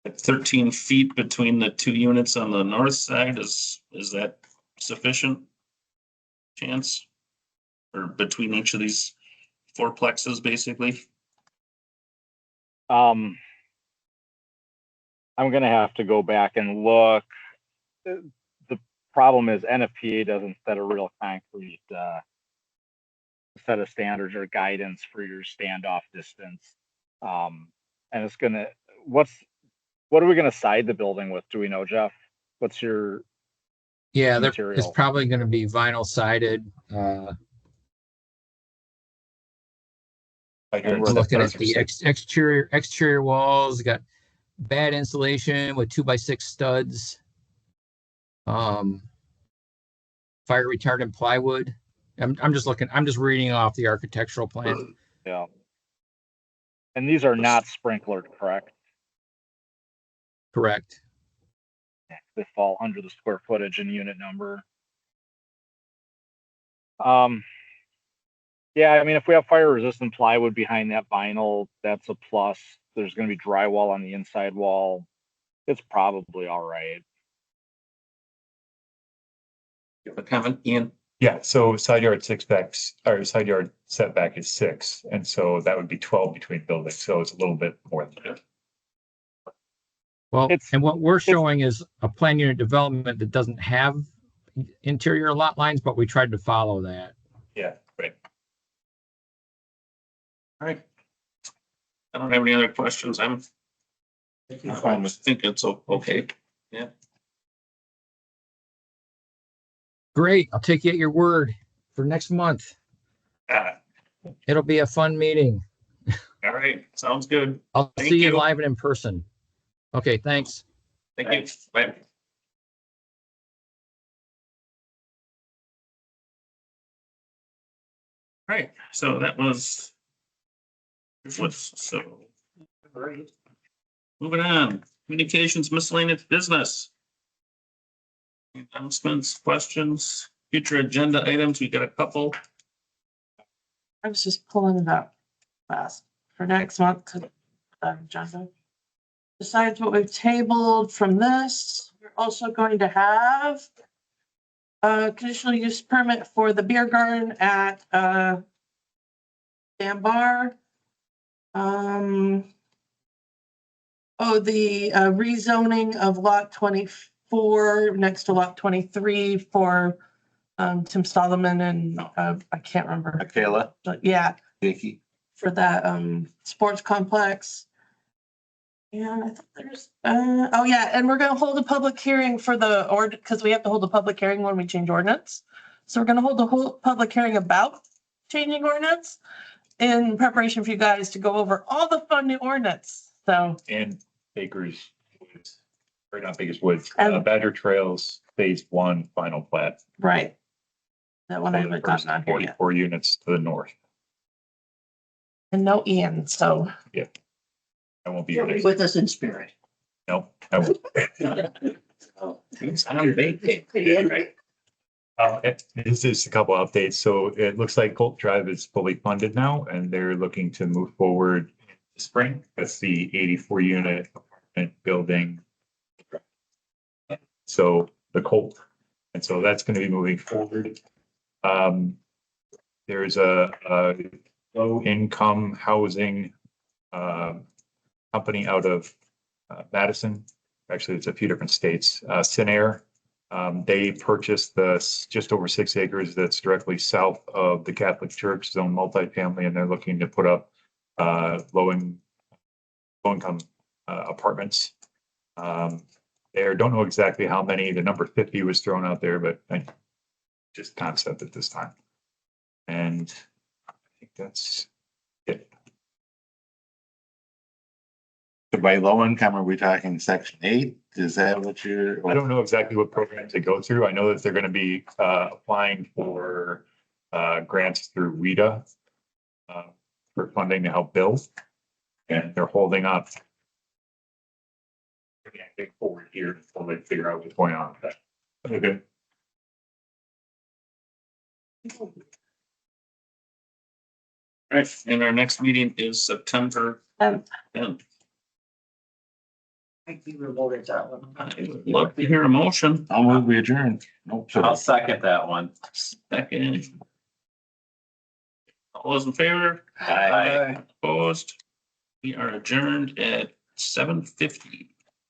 at 13 feet between the two units on the north side, is that sufficient chance? Or between each of these fourplexes, basically? I'm gonna have to go back and look. The problem is NFPA doesn't set a real concrete set of standards or guidance for your standoff distance. And it's gonna, what are we gonna side the building with? Do we know, Jeff? What's your Yeah, it's material? probably going to be vinyl sided. And We're looking at the exterior walls, got bad insulation with 2x6 studs. Fire retardant plywood. I'm just reading off the architectural plan. Yeah. And these are not sprinklered, correct? Correct. They fall under the square footage and unit number. Yeah, I mean, if we have fire resistant plywood behind that vinyl, that's a plus. There's going to be drywall on the inside wall. It's probably all right. You have a comment, Ian? Yeah, so side yard setback is 6, and so that would be 12 between buildings, so it's a little bit more than that. Well, and what we're showing is a plan unit development that doesn't have interior lot lines, but we tried to follow that. Yeah, right. All right. I don't have any other questions. I think it's okay. Yeah. Great. I'll take you at your word for next month. It'll be a fun meeting. All right. Sounds good. I'll Thank see you you live and in person. Okay, thanks. Thank you. Bye. All right, so that was so. All right. Moving on, communications miscellaneous business. Announcements, questions, future agenda items, we got a couple. I was just pulling it up fast for next month. Agenda. Besides what we've tabled from this, we're also going to have a conditional use permit for the beer garden at Dam Bar. The rezoning of lot 24 next to lot 23 for Tim Solomon and I can't remember. Michaela. But yeah, Vicky. for that sports complex. And I thought there's and we're gonna hold a public hearing for the because we have to hold a public hearing when we change ordinance. So we're gonna hold a whole public hearing about changing ordinance in preparation for you guys to go over all the fun new ordinance. So And Baker's Woods, or not Baker's Woods, And- Badger Trails Phase 1 final plat. right. That one I For the haven't first gotten on here yet. 44 units to the north. And no Ian, so I won't be You'll here be next. with us in spirit. No, I won't. I'm vacant. Right. This is a couple updates. So it looks like Colt Drive is fully funded now and they're looking to move forward this spring. That's the 84 unit apartment building. So the Colt. And so that's going to be moving forward. There's a low income housing company out of Madison. Actually, it's a few different states. Sinair. They purchased just over 6 acres that's directly south of the Catholic Church zone multifamily, and they're looking to put up low income apartments. They don't know exactly how many. The number 50 was thrown out there, but just concept at this time. And I think that's it. By low income, are we talking Section 8? Is that what you're? I don't know exactly what programs they go through. I know that they're going to be applying for grants through WIDA for funding to help build. And they're holding up. I can't think forward here until they figure out what's going on with that. Okay. All right, and our next meeting is September 10th. I think we voted that one. I would love to hear a motion. I'll move, we adjourn. Nope. I'll second that one. Second. All those in favor? Aye. Opposed? We are adjourned at 7:50.